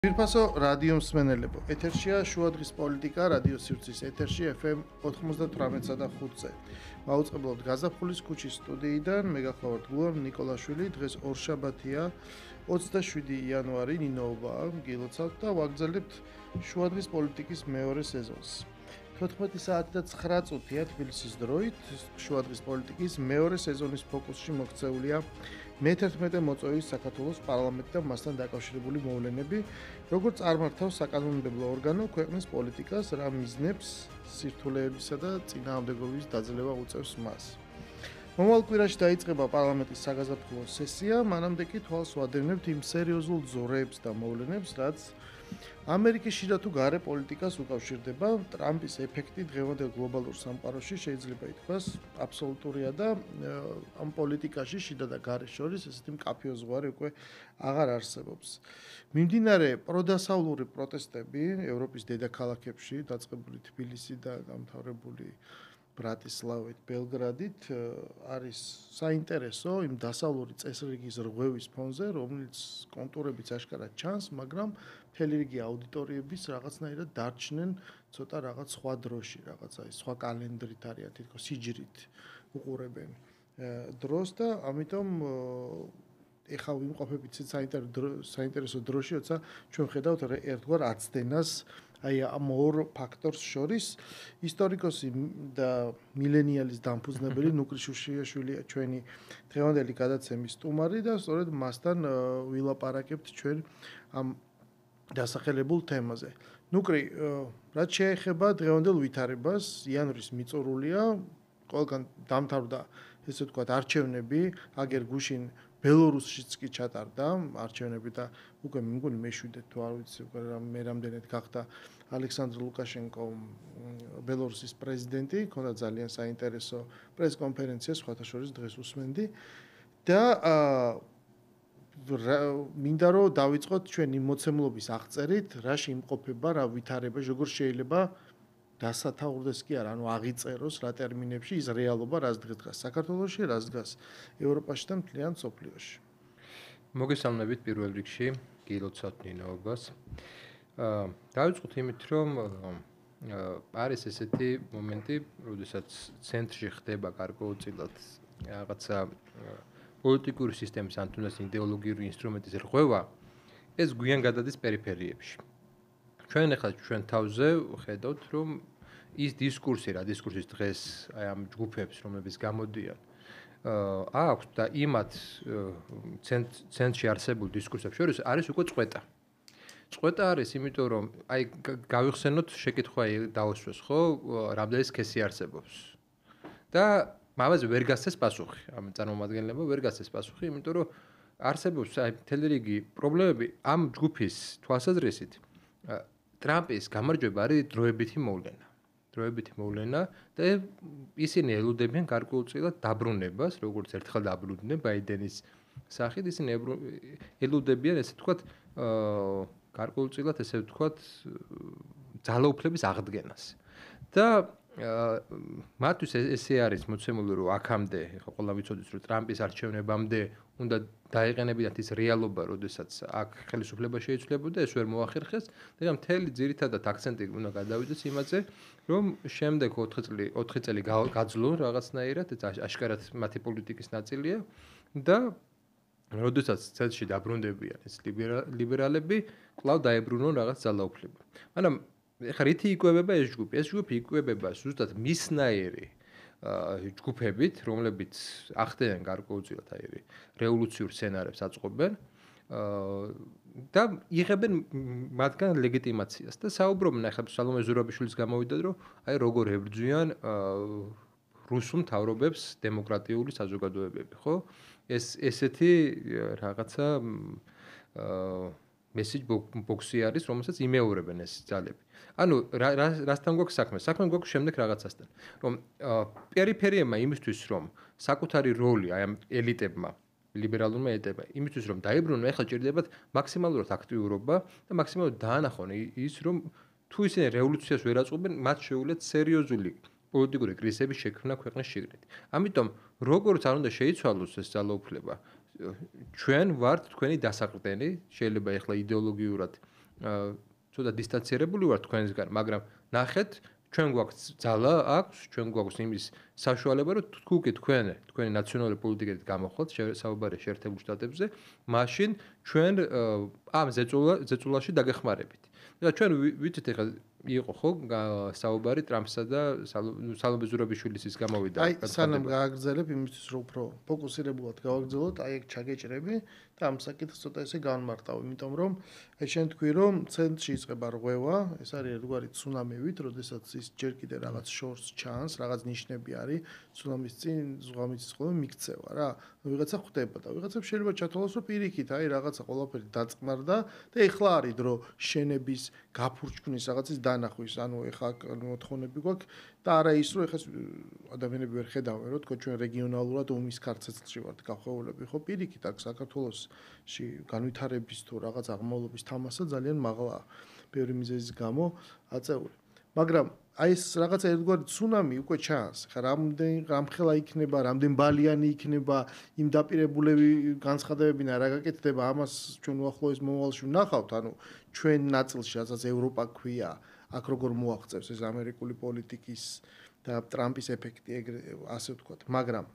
Pirpaso radio მსმენელებო, ეთერშია შუადღის პოლიტიკა რადიო სივრცის ეთერში FM 98.5-ზე. მაუწყებლობთ გაზაფხულის ქუჩის სტუდიიდან, მე გახლავართ გულამ ნიკოლაშვილი, დღეს ორშაბათია, 27 იანვარი, ნინოობაა, გილოცავთ და ვაგრძელებთ შუადღის პოლიტიკის მეორე სეზონს. 14 საათი და 9 წუთია თბილისის დროით, შუადღის პოლიტიკის მეორე სეზონის ფოკუსში მოქცეულია მე-11 მოწვევის საქართველოს პარლამენტი და მასთან დაკავშირებული მოვლენები, როგორც წარმართავს საკანონმდებლო ორგანო ქვეყნის პოლიტიკას, რა მიზნებს, სირთულეებისა და წინააღმდეგობის დაძლევა უწევს მას. მომავალ კვირაში დაიწყება პარლამენტის საგაზაფხულო სესია, მანამდე კი თვალს ვადევნებთ იმ სერიოზულ ძორებს და მოვლენებს, რაც ამერიკის შიდა თუ გარე პოლიტიკას უკავშირდება. ტრამპის ეფექტი დღევანდელ გლობალურ სამყაროში შეიძლება ითქვას აბსოლუტურია და ამ პოლიტიკაში შიდა და გარე შორის ესეთი მკაფიო ზღვარი უკვე აღარ არსებობს. მიმდინარე პროდასავლური პროტესტები ევროპის დედაქალაქებში, დაწყებული თბილისი და დამთავრებული ბრატისლავით, ბელგრადით არის საინტერესო იმ დასავლური წესრიგის რღვევის ფონზე, რომელიც კონტურებიც აშკარად ჩანს, მაგრამ მთელი რიგი აუდიტორიების რაღაცნაირად დარჩნენ ცოტა რაღაც სხვა დროში, რაღაცა სხვა კალენდრით არიან თითქოს სიჯრით უყურებენ დროს და ამიტომ ეხლა ვიმყოფებით საინტერესო დროში, როცა ჩვენ ხედავთ ერთგვარ აცდენას აი ამ ორ ფაქტორს შორის. ისტორიკოსი და მილენიალის დამფუძნებელი ნუკრი შუშიაშვილია ჩვენი დღევანდელი გადაცემის სტუმარი და სწორედ მასთან ვილაპარაკებთ ჩვენ ამ დასახელებულ თემაზე. ნუკრი, რაც შეეხება დღევანდელ ვითარებას, იანვრის მიწურულია, ყველგან დამთავრდა ესე ვთქვათ არჩევნები, აგერ გუშინ ბელორუსშიც კი ჩატარდა არჩევნები და უკვე მგონი მე-7 თუ არ ვიცი უკვე მე რამდენად გახდა ალექსანდრ ლუკაშენკო ბელორუსის პრეზიდენტი, ქონდა ძალიან საინტერესო პრესკონფერენცია, სხვათა შორის დღეს უსმენდი და მინდა რომ დავიწყოთ ჩვენი მოცემულობის აღწერით, რაში იმყოფება, რა ვითარება, როგორ შეიძლება დასათაურდეს კი არა, ანუ აღიწეროს რა ტერმინებში ის რეალობა, რაც დღეს საქართველოში, რაც დგას ევროპაში და მთლიან მსოფლიოში. მოგესალმებით პირველ რიგში, გილოცავთ ნინოობას. დავიწყოთ იმით, რომ არის ესეთი მომენტი, როდესაც ცენტრში ხდება გარკვეულწილად რაღაცა პოლიტიკური სისტემის ან თუნდაც იდეოლოგიური ინსტრუმენტის რღვევა, ეს გვიან გადადის პერიფერიებში. ჩვენ ახლა ჩვენ თავზე ხედავთ, რომ ის დისკურსი, რა დისკურსის დღეს აი ამ ჯგუფებს, რომლებიც გამოდიან, აქვს და იმათ ცენტრში არსებულ დისკურსებს შორის არის უკვე წყვეტა. წყვეტა არის, იმიტომ რომ აი გავიხსენოთ შეკითხვა დაუსვეს, ხო, რამდენი სქესი არსებობს. და მამაზე ვერ გასცეს პასუხი. ამ წარმომადგენლებმა ვერ გასცეს პასუხი, იმიტომ რომ არსებობს აი მთელი რიგი პრობლემები ამ ჯგუფის თვალსაზრისით. ტრამპის გამარჯვება არის დროებითი მოვლენა. დროებითი მოვლენა და ისინი ელოდებიან გარკვეულწილად დაბრუნებას, როგორც ერთხელ დაბრუნდნენ ბაიდენის სახით, ისინი ელოდებიან ესე ვთქვათ, გარკვეულწილად ესე ვთქვათ, ძალაუფლების აღდგენას. და მათთვის ესე არის მოცემული, რომ აქამდე, ხო ყველა ვიცოდეს, რომ ტრამპის არჩევნებამდე უნდა დაეყენებინათ ის რეალობა, როდესაც აქ ხელისუფლება შეიცვლებოდა, ეს ვერ მოახერხეს და მთელი ძირითადად აქცენტი უნდა გადავიდეს იმაზე, რომ შემდეგ 4 წელი გაძლონ რაღაცნაირად, აშკარად მათი პოლიტიკის ნაწილია და როდესაც ცენტრში დაბრუნდებიან ეს ლიბერალები, კვლავ დაებრუნონ რაღაც ძალაუფლება. მაგრამ ეხლა რითი იკვებება ეს ჯგუფი? ეს ჯგუფი იკვებება ზუსტად მისნაირი ჯგუფებით, რომლებიც ახდენენ გარკვეულწილად აი რევოლუციურ სცენარებს აწყობენ და იღებენ მათგან ლეგიტიმაციას და საუბრობენ ახლა სალომე ზურაბიშვილის გამოვიდა, რომ აი როგორ ებრძვიან რუსულ მთავრობებს დემოკრატიული საზოგადოებები, ხო? ესეთი რაღაცა message box-ი არის, რომელსაც იმეორებენ ეს ძალები. ანუ რასთან გვაქვს საქმე? საქმე გვაქვს შემდეგ რაღაცასთან. რომ პერიფერიებმა იმისთვის, რომ საკუთარი როლი აი ამ ელიტებმა, ლიბერალურმა ელიტებმა, იმისთვის, რომ დაებრუნონ, ახლა ჭირდებათ მაქსიმალურად აქტიურობა და მაქსიმალურად დაანახონ ის, რომ თუ ისინი რევოლუციას ვერ აწყობენ, მათ შეუძლიათ სერიოზული პოლიტიკური კრიზისების შექმნა ქვეყნის შიგნით. ამიტომ როგორც არ უნდა შეიცვალოს ეს ძალაუფლება, ჩვენ ვართ თქვენი დასაყრდენი, შეიძლება ახლა იდეოლოგიურად ცოტა დისტანცირებული ვარ თქვენისგან, მაგრამ ნახეთ, ჩვენ გვაქვს ძალა აქვს, ჩვენ გვაქვს იმის საშუალება, რომ თუ კი თქვენი ნაციონალური პოლიტიკით გამოხვალთ საუბარი შეერთებულ შტატებზე, მაშინ ჩვენ ამ ზეწოლაში დაგეხმარებით. და ჩვენ ვიცით ეხლა იყო ხო საუბარი ტრამპსა და სალომე ზურაბიშვილის ის გამოვიდა. აი, სანამ გააგრძელებ იმისთვის, რომ უფრო ფოკუსირებულად გავაგრძელოთ, აი ეგ ჩაგეჭრები და ამ საკითხს ცოტა ესე განმარტავ, იმიტომ რომ აი შენ თქვი რომ ცენტრში იწყება რღვევა, ეს არის ერთგვარი ცუნამივით, როდესაც ის ჯერ კიდე რაღაც შორს ჩანს, რაღაც ნიშნები არის, ცუნამის წინ ზღვამიცის ხოლმე მიქცევა რა. ვიღაცა ხვდება და ვიღაცამ შეიძლება ჩათვალოს, რომ პირიქით აი რაღაცა ყველაფერი დაწყმარდა და ეხლა არის დრო შენების გაფურჩქვის რაღაცის დანახვის, ანუ ეხლა მოთხოვნები გვაქვს და არა ის რომ ეხლა ადამიანები ვერ ხედავენ, რომ თქო ჩვენ რეგიონალურად ომის ქარცეცლში ვართ გახვეულები, ხო პირიქით აქ საქართველოსში განვითარების თუ რაღაც აღმავლობის თამასა ძალიან მაღლაა ბევრი მიზეზის გამო აწეული. მაგრამ აი ეს რაღაცა ერთგვარი ცუნამი უკვე ჩანს. ხა რამხელა იქნება, რამდენ ბალიანი იქნება, იმ დაპირებულები განცხადებები და რა გაკეთდება, ამას ჩვენ უახლოეს მომავალში ვნახავთ, ანუ ჩვენ ნაწილში, რასაც ევროპა ქვია, აქ როგორ მოაღწევს ეს ამერიკული პოლიტიკის და ტრამპის ეფექტი, ასე ვთქვათ, მაგრამ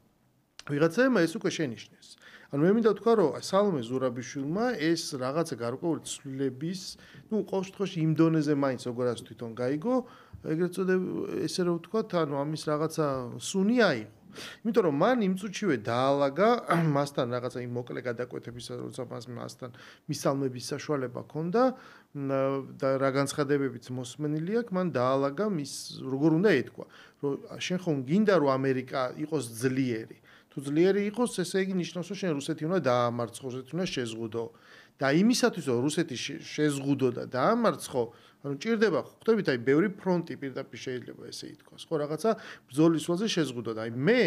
ვიღაცაებმა ეს უკვე შენიშნეს. ანუ მე მინდა ვთქვა, რომ სალომე ზურაბიშვილმა ეს რაღაცა გარკვეული ცვლილების, ну, ყოველ შემთხვევაში იმ დონეზე მაინც როგორაც თვითონ გაიგო, ეგრეთ წოდებ ესე რომ ვთქვათ, ანუ ამის რაღაცა სუნი აიღო. იმიტომ რომ მან იმ წუთშივე დაალაგა მასთან რაღაცა იმ მოკლე გადაკვეთებისა, როცა მასთან მისალმების საშუალება ჰქონდა და რა განცხადებებიც მოსმენილი აქვს, მან დაალაგა მის როგორ უნდა ეთქვა, რომ შენ ხომ გინდა რომ ამერიკა იყოს ძლიერი. თუ ძლიერი იყოს, ესე იგი ნიშნავს, რომ შენ რუსეთი უნდა დაამარცხო, რუსეთი უნდა შეზღუდო. და იმისათვის, რომ რუსეთი შეზღუდო და დაამარცხო, ანუ ჭირდება, ხვდებით, აი ბევრი ფრონტი პირდაპირ შეიძლება ესე ითქვას, ხო, რაღაცა ბრძოლის ველზე შეზღუდო და აი მე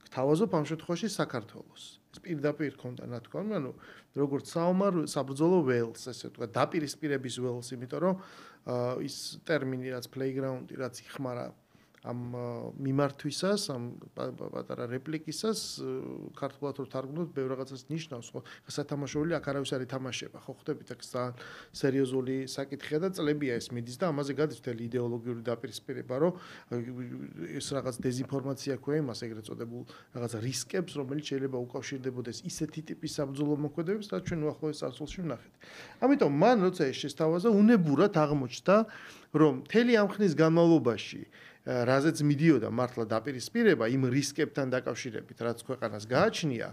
გთავაზობ ამ შემთხვევაში საქართველოს. ეს პირდაპირ ქონდა ნათქვამი, ანუ როგორც საბრძოლო ველს, ესე ვთქვა, დაპირისპირების ველს, იმიტომ რომ ის ტერმინი რაც playground-ი, რაც იხმარა ამ მიმართვისას, ამ პატარა რეპლიკისას, ქართულად რო თარგმნოთ, ბევრ რაღაცას ნიშნავს, ხო? სათამაშოული აქ არავის არ ითამაშება, ხო ხვდებით, აქ ძალიან სერიოზული საკითხია და წლებია ეს მიდის და ამაზე გადის მთელი იდეოლოგიური დაპირისპირება, რომ ეს რაღაც დეზინფორმაცია ქვია იმას ეგრეთ წოდებულ რაღაც რისკებს, რომელიც შეიძლება უკავშირდებოდეს ისეთი ტიპის საბრძოლო მოქმედებებს, რაც ჩვენ უახლოეს წარსულში ვნახეთ. ამიტომ მან როცა ეს შესთავაზა, უნებურად აღმოჩნდა, რომ მთელი ამ ხნის განმავლობაში რაზეც მიდიოდა მართლა დაპირისპირება იმ რისკებთან დაკავშირებით, რაც ქვეყანას გააჩნია,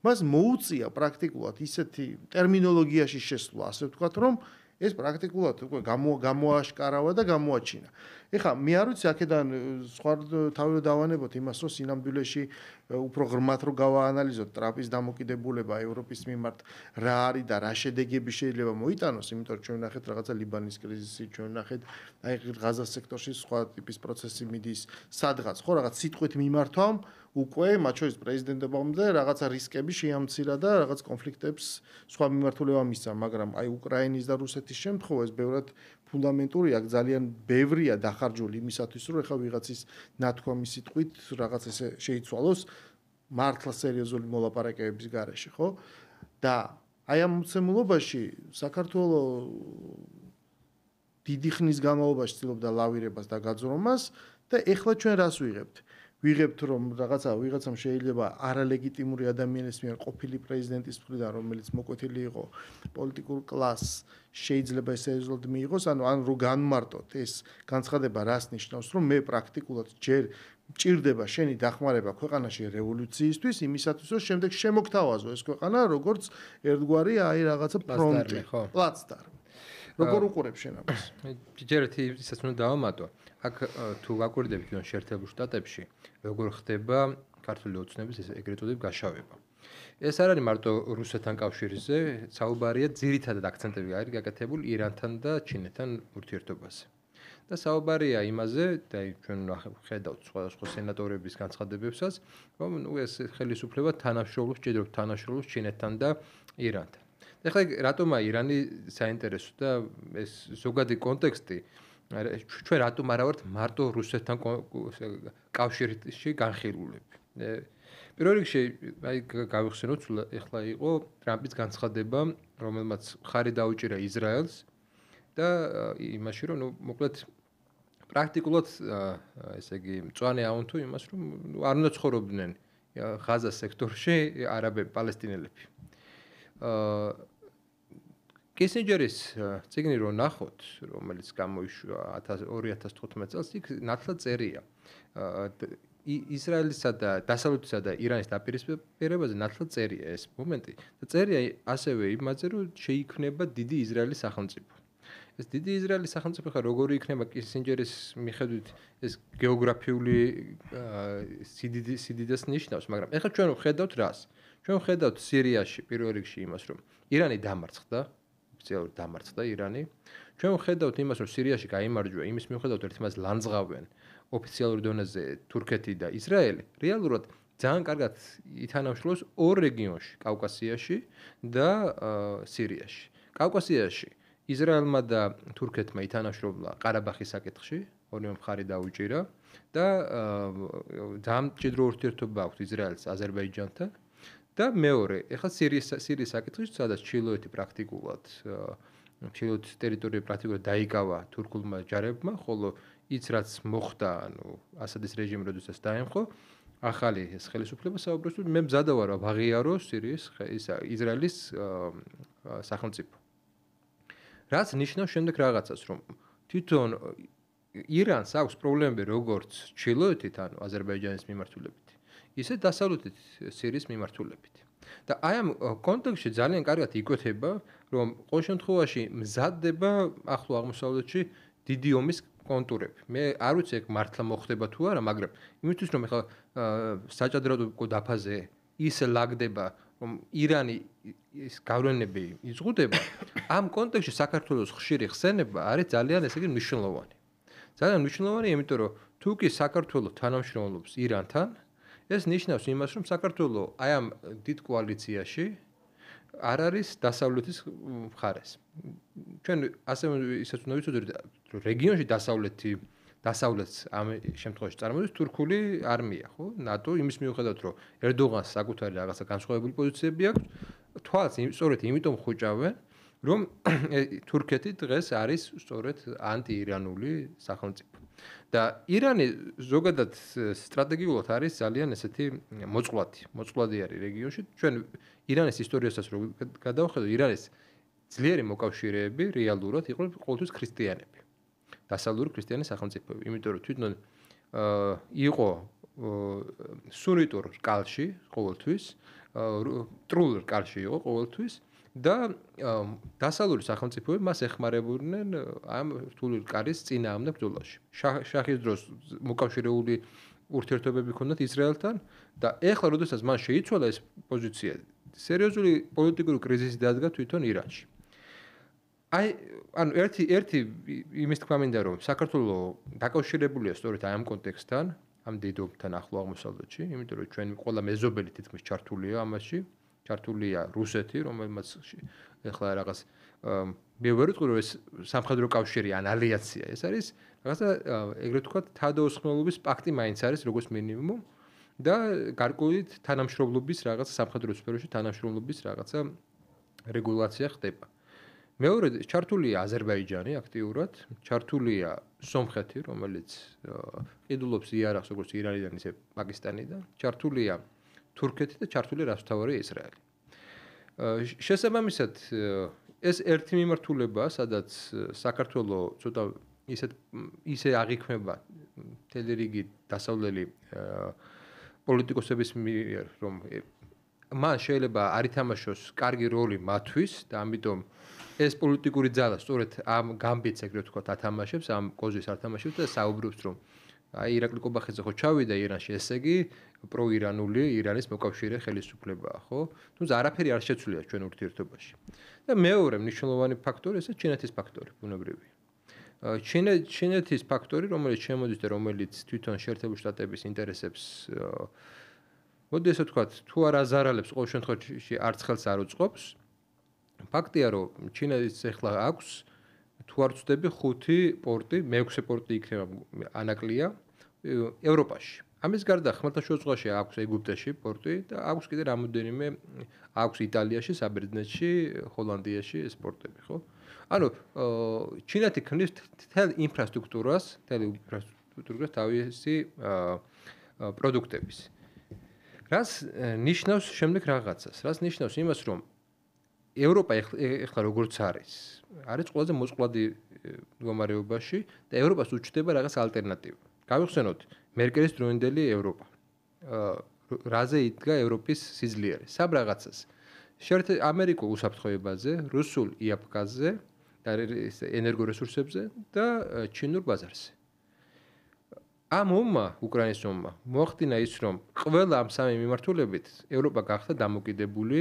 მას მოუწია პრაქტიკულად ისეთი ტერმინოლოგიაში შესვლა, ასე ვთქვათ, რომ ეს პრაქტიკულად უკვე გამოაშკარავა და გამოაჩინა. ეხლა მე არ ვიცი აქედან სხვა თავი დავანებოთ იმას, რომ სინამდვილეში უფრო ღრმად რო გავაანალიზოთ ტრამპის დამოკიდებულება ევროპის მიმართ რა არის და რა შედეგები შეიძლება მოიტანოს, იმიტომ რომ ჩვენ ნახეთ რაღაცა ლიბანის კრიზისი, ჩვენ ნახეთ აი ღაზას სექტორში სხვა ტიპის პროცესი მიდის, სადღაც ხო რაღაც სიტყვით მიმართვამ უკვე მათ შორის პრეზიდენტობამდე რაღაცა რისკები შეამცირა და რაღაც კონფლიქტებს სხვა მიმართულება მისცა, მაგრამ აი უკრაინის და რუსეთის შემთხვევა ეს ბევრად ფუნდამენტურია, აქ ძალიან ბევრია დახარჯული იმისათვის, რომ ეხლა ვიღაცის ნათქვამი სიტყვით რაღაც ესე შეიცვალოს მართლა სერიოზული მოლაპარაკებების გარეშე, ხო? და აი ამ მოცემულობაში საქართველოს დიდი ხნის განმავლობაში ცდილობდა ლავირებას და გაძრომას და ეხლა ჩვენ რას ვიღებთ? ვიღებთ რომ ვიღაცამ შეიძლება არალეგიტიმური ადამიანის მიერ ყოფილი პრეზიდენტის მხრიდან, რომელიც მოკვეთილი იყო პოლიტიკურ კლასს, შეიძლება სერიოზულად მიიღოს, ანუ რო განმარტოთ ეს განცხადება რას ნიშნავს, რომ მე პრაქტიკულად ჯერ მჭირდება შენი დახმარება ქვეყანაში რევოლუციისთვის, იმისათვის რომ შემდეგ შემოგთავაზო ეს ქვეყანა როგორც ერთგვარი აი რაღაცა ფრონტი, პლაცდარმი. როგორ უყურებ შენ ამას? ჯერ ისაც უნდა დავამატო. აქ თუ გაკვირდებით თვითონ შეერთებულ შტატებში, როგორ ხდება ქართული ოცნების ეს ეგრეთ წოდებული გაშავება. ეს არ არის მარტო რუსეთთან კავშირზე, საუბარია ძირითადად აქცენტები არის გაკეთებული ირანთან და ჩინეთთან ურთიერთობაზე. და საუბარია იმაზე, და ჩვენ ხედავთ სხვადასხვა სენატორების განცხადებებსაც, რომ ეს ხელისუფლება თანამშრომლობს, ჭიდრობთ თანამშრომლობს ჩინეთთან და ირანთან. ეხლა რატომა ირანი საინტერესო და ეს ზოგადი კონტექსტი ჩვენ რატომ არა ვართ მარტო რუსეთთან კავშირში განხილულები. პირველ რიგში აი გავიხსენოთ ეხლა იყო ტრამპის განცხადება, რომელმაც ხარი დაუჭირა ისრაელს და იმაში რომ მოკლედ პრაქტიკულად ესე იგი მწვანე აუნთო იმას რომ არ უნდა ცხოვრობდნენ ღაზას სექტორში არაბები, პალესტინელები. კისინჯერის წიგნი რო ნახოთ, რომელიც გამოიშვა 2015 წელს, იქ ნათლად წერია. ისრაელისა და დასავლეთისა და ირანის დაპირისპირებაზე ნათლად წერია ეს მომენტი და წერია ასევე იმაზე, რომ შეიქმნება დიდი ისრაელის სახელმწიფო. ეს დიდი ისრაელის სახელმწიფო ხა როგორი იქნება კისინჯერის მიხედვით ეს გეოგრაფიული სიდიდეს ნიშნავს, მაგრამ ეხლა ჩვენ ვხედავთ რას? ჩვენ ვხედავთ სირიაში პირველ რიგში იმას, რომ ირანი დამარცხდა, ოფიციალურად დამარცხდა ირანი. ჩვენ ვხედავთ იმას, რომ სირიაში გაიმარჯვა, იმის მიუხედავად ერთმანეთს ლანძღავენ ოფიციალურ დონეზე თურქეთი და ისრაელი. რეალურად ძალიან კარგად ითანამშრომლობს ორ რეგიონში, კავკასიაში და სირიაში. კავკასიაში ისრაელმა და თურქეთმა ითანამშრომლა ყარაბაღის საკითხში, ორივე მხარე დაუჭირა და ძალიან მჭიდრო ურთიერთობა აქვს ისრაელს აზერბაიჯანთან და მეორე, ეხლა სირიის საკითხში, სადაც ჩილოეთი პრაქტიკულად ჩილოეთის ტერიტორია პრაქტიკულად დაიკავა თურქულმა ჯარებმა, ხოლო იც რაც მოხდა, ასადის რეჟიმი როდესაც დაემხო, ახალი ეს ხელისუფლება საუბრობს, მე მზადა ვარ ვაღიარო სირიის ისრაელის სახელმწიფო. რაც ნიშნავს შემდეგ რაღაცას, რომ თვითონ ირანს აქვს პრობლემები როგორც ჩილოეთით, აზერბაიჯანის მიმართულებით, ისე დასავლეთით სირიის მიმართულებით. და აი ამ კონტექსტში ძალიან კარგად იკვეთება, რომ ყოველ შემთხვევაში მზადდება ახლო აღმოსავლეთში დიდი ომის კონტურები. მე არ ვიცი ეგ მართლა მოხდება თუ არა, მაგრამ იმისთვის რომ ეხლა საჭადრაკო დაფაზე ისე ლაგდება, რომ ირანი ის გავლენები იზღუდება, ამ კონტექსტში საქართველოს ხშირი ხსენება არის ძალიან ესე იგი მნიშვნელოვანი. ძალიან მნიშვნელოვანი, იმიტომ რომ თუ კი საქართველო თანამშრომლობს ირანთან, ეს ნიშნავს იმას, რომ საქართველო აი ამ დიდ კოალიციაში არ არის დასავლეთის მხარეს. ჩვენ ასე ისაც უნდა ვიცოდეთ, რომ რეგიონში დასავლეთს ამ შემთხვევაში წარმოადგენს თურქული არმია, ხო? ნატო იმის მიუხედავად, რომ ერდოღანს საკუთარი რაღაცა განსხვავებული პოზიციები აქვს, თვალს სწორედ იმიტომ ხუჭავენ, რომ თურქეთი დღეს არის სწორედ ანტიირანული სახელმწიფო. და ირანი ზოგადად სტრატეგიულად არის ძალიან ესეთი მოწყვლადი არის რეგიონში. ჩვენ ირანის ისტორიასაც რო გადავხედოთ, ირანის ძლიერი მოკავშირეები რეალურად იყო ყოველთვის ქრისტიანები. დასავლური ქრისტიანი სახელმწიფოები, იმიტომ რომ თვითონ იყო სუნიტურ კალში ყოველთვის, ტრულ კალში იყო ყოველთვის და დასავლური სახელმწიფოები მას ეხმარებოდნენ ამ რთული კარის წინააღმდეგ ბრძოლაში. შაჰის დროს მოკავშირეული ურთიერთობები ჰქონდათ ისრაელთან და ეხლა როდესაც მან შეიცვალა ეს პოზიცია, სერიოზული პოლიტიკური კრიზისი დადგა თვითონ ირანში. ანუ ერთი იმის თქმა მინდა რომ საქართველოს დაკავშირებულია სწორედ ამ კონტექსტთან, ამ დიდობთან ახლო აღმოსავლეთში, იმიტომ რომ ჩვენ ყველა მეზობელი თითქმის ჩართულია ამაში. ჩართულია რუსეთი, რომელმაც ეხლა რაღაც მე ვერ ვიტყვი რომ ეს სამხედრო კავშირი ან ალიანსია, ეს არის რაღაცა ეგრეთ ვთქვათ თავდაუსხმელობის პაქტი მაინც არის როგორც მინიმუმ და გარკვეული თანამშრომლობის რაღაცა სამხედრო სფეროში თანამშრომლობის რაღაცა რეგულაცია ხდება. მეორე ჩართულია აზერბაიჯანი აქტიურად, ჩართულია სომხეთი, რომელიც ყიდულობს იარაღს როგორც ირანიდან ისე პაკისტანიდან, ჩართულია თურქეთი და ჩართული რასთავარია ისრაელი. შესაბამისად, ეს ერთი მიმართულებაა, სადაც საქართველოს ცოტა ისე აღიქმება მთელი რიგი დასავლელი პოლიტიკოსების მიერ, რომ მან შეიძლება არ ითამაშოს კარგი როლი მათთვის და ამიტომ ეს პოლიტიკური ძალა სწორედ ამ გამბიც ეგრეთ ვთქვათ ათამაშებს, ამ კოზის ათამაშებს და საუბრობს, რომ აი ირაკლი კობახიძე ხო ჩავიდა ირანში, ესე იგი პროირანული ირანის მოკავშირე ხელისუფლებაა, ხო? თუმცა არაფერი არ შეცვლია ჩვენ ურთიერთობაში. და მეორე მნიშვნელოვანი ფაქტორი ესე ჩინეთის ფაქტორი, ბუნებრივი. ჩინეთის ფაქტორი, რომელიც შემოდის და რომელიც თვითონ შეერთებული შტატების ინტერესებს მოდი ესე ვთქვათ, თუ არ აზარალებს ყოველ შემთხვევაში არც ხელს არ უწყობს. ფაქტია, რომ ჩინეთის ეხლა აქვს თუ არ ვწდები 5 პორტი, მე-6 პორტი იქნება ანაკლია ევროპაში. ამის გარდა ხმელთაშუა ზღვაში აქვს ეგვიპტეში პორტი და აქვს კიდე რამოდენიმე აქვს იტალიაში, საბერძნეთში, ჰოლანდიაში ეს პორტები, ხო? ანუ ჩინეთი ქმნის თელ ინფრასტრუქტურას თავისი პროდუქტების. რას ნიშნავს შემდეგ რაღაცას? რას ნიშნავს იმას, რომ ევროპა ეხლა როგორც არის ყველაზე მოწყვლადი მდგომარეობაში და ევროპას უჩნდება რაღაც ალტერნატივა. გავიხსენოთ მერკელის დროინდელი ევროპა. რაზე იდგა ევროპის სიძლიერე? სამ რაღაცას. შეერთებულ ამერიკულ უსაფრთხოებაზე, რუსულ იაპკაზე და ენერგორესურსებზე და ჩინურ ბაზარზე. ამ ომმა, უკრაინის ომმა, მოახდინა ის, რომ ყველა ამ სამი მიმართულებით ევროპა გახდა დამოკიდებული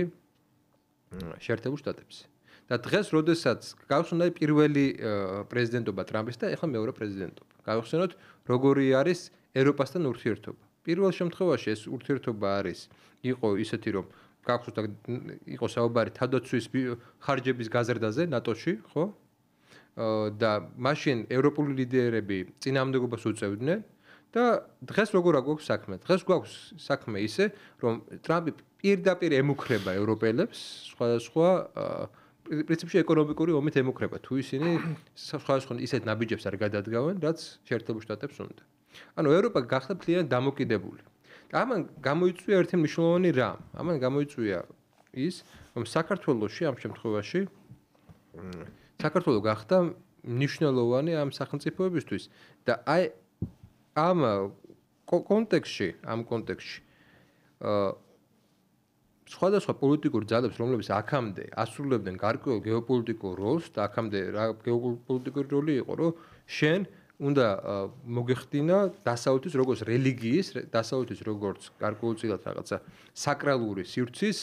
შეერთებულ შტატებზე. და დღეს, როდესაც გავხსნა პირველი პრეზიდენტობა ტრამპის და ეხლა მეორე პრეზიდენტობა. გავხსენოთ, როგორი არის ევროპასთან ურთიერთობა. პირველ შემთხვევაში ეს ურთიერთობა იყო ისეთი, რომ გავხსნათ იყო საუბარი თავდაცვის ხარჯების გაზრდაზე ნატოში, ხო? და მაშინ ევროპული ლიდერები წინააღმდეგობას უწევდნენ და დღეს როგორ აქვს საქმე? დღეს გვაქვს საქმე ისე, რომ ტრამპი პირდაპირ ემუქრება ევროპელებს, სხვადასხვა პრინციპში ეკონომიკური ომით ემუქრება, თუ ისინი სხვადასხვა ისეთ ნაბიჯებს არ გადადგავენ, რაც შეერთებულ შტატებს უნდა. ანუ ევროპა გახდა მთლიანად დამოკიდებული. და ამან გამოიწვია ერთი მნიშვნელოვანი რამ. ამან გამოიწვია ის, რომ საქართველოში ამ შემთხვევაში საქართველო გახდა მნიშვნელოვანი ამ სახელმწიფოებისთვის და აი ამ კონტექსტში სხვადასხვა პოლიტიკურ ძალებს, რომლებიც აქამდე ასრულებდნენ გარკვეულ გეოპოლიტიკურ როლს და აქამდე რა გეოპოლიტიკური როლი იყო, რომ შენ უნდა მოგეხდინა დასავლეთის როგორც რელიგიის, დასავლეთის როგორც გარკვეულწილად რაღაცა საკრალური სივრცის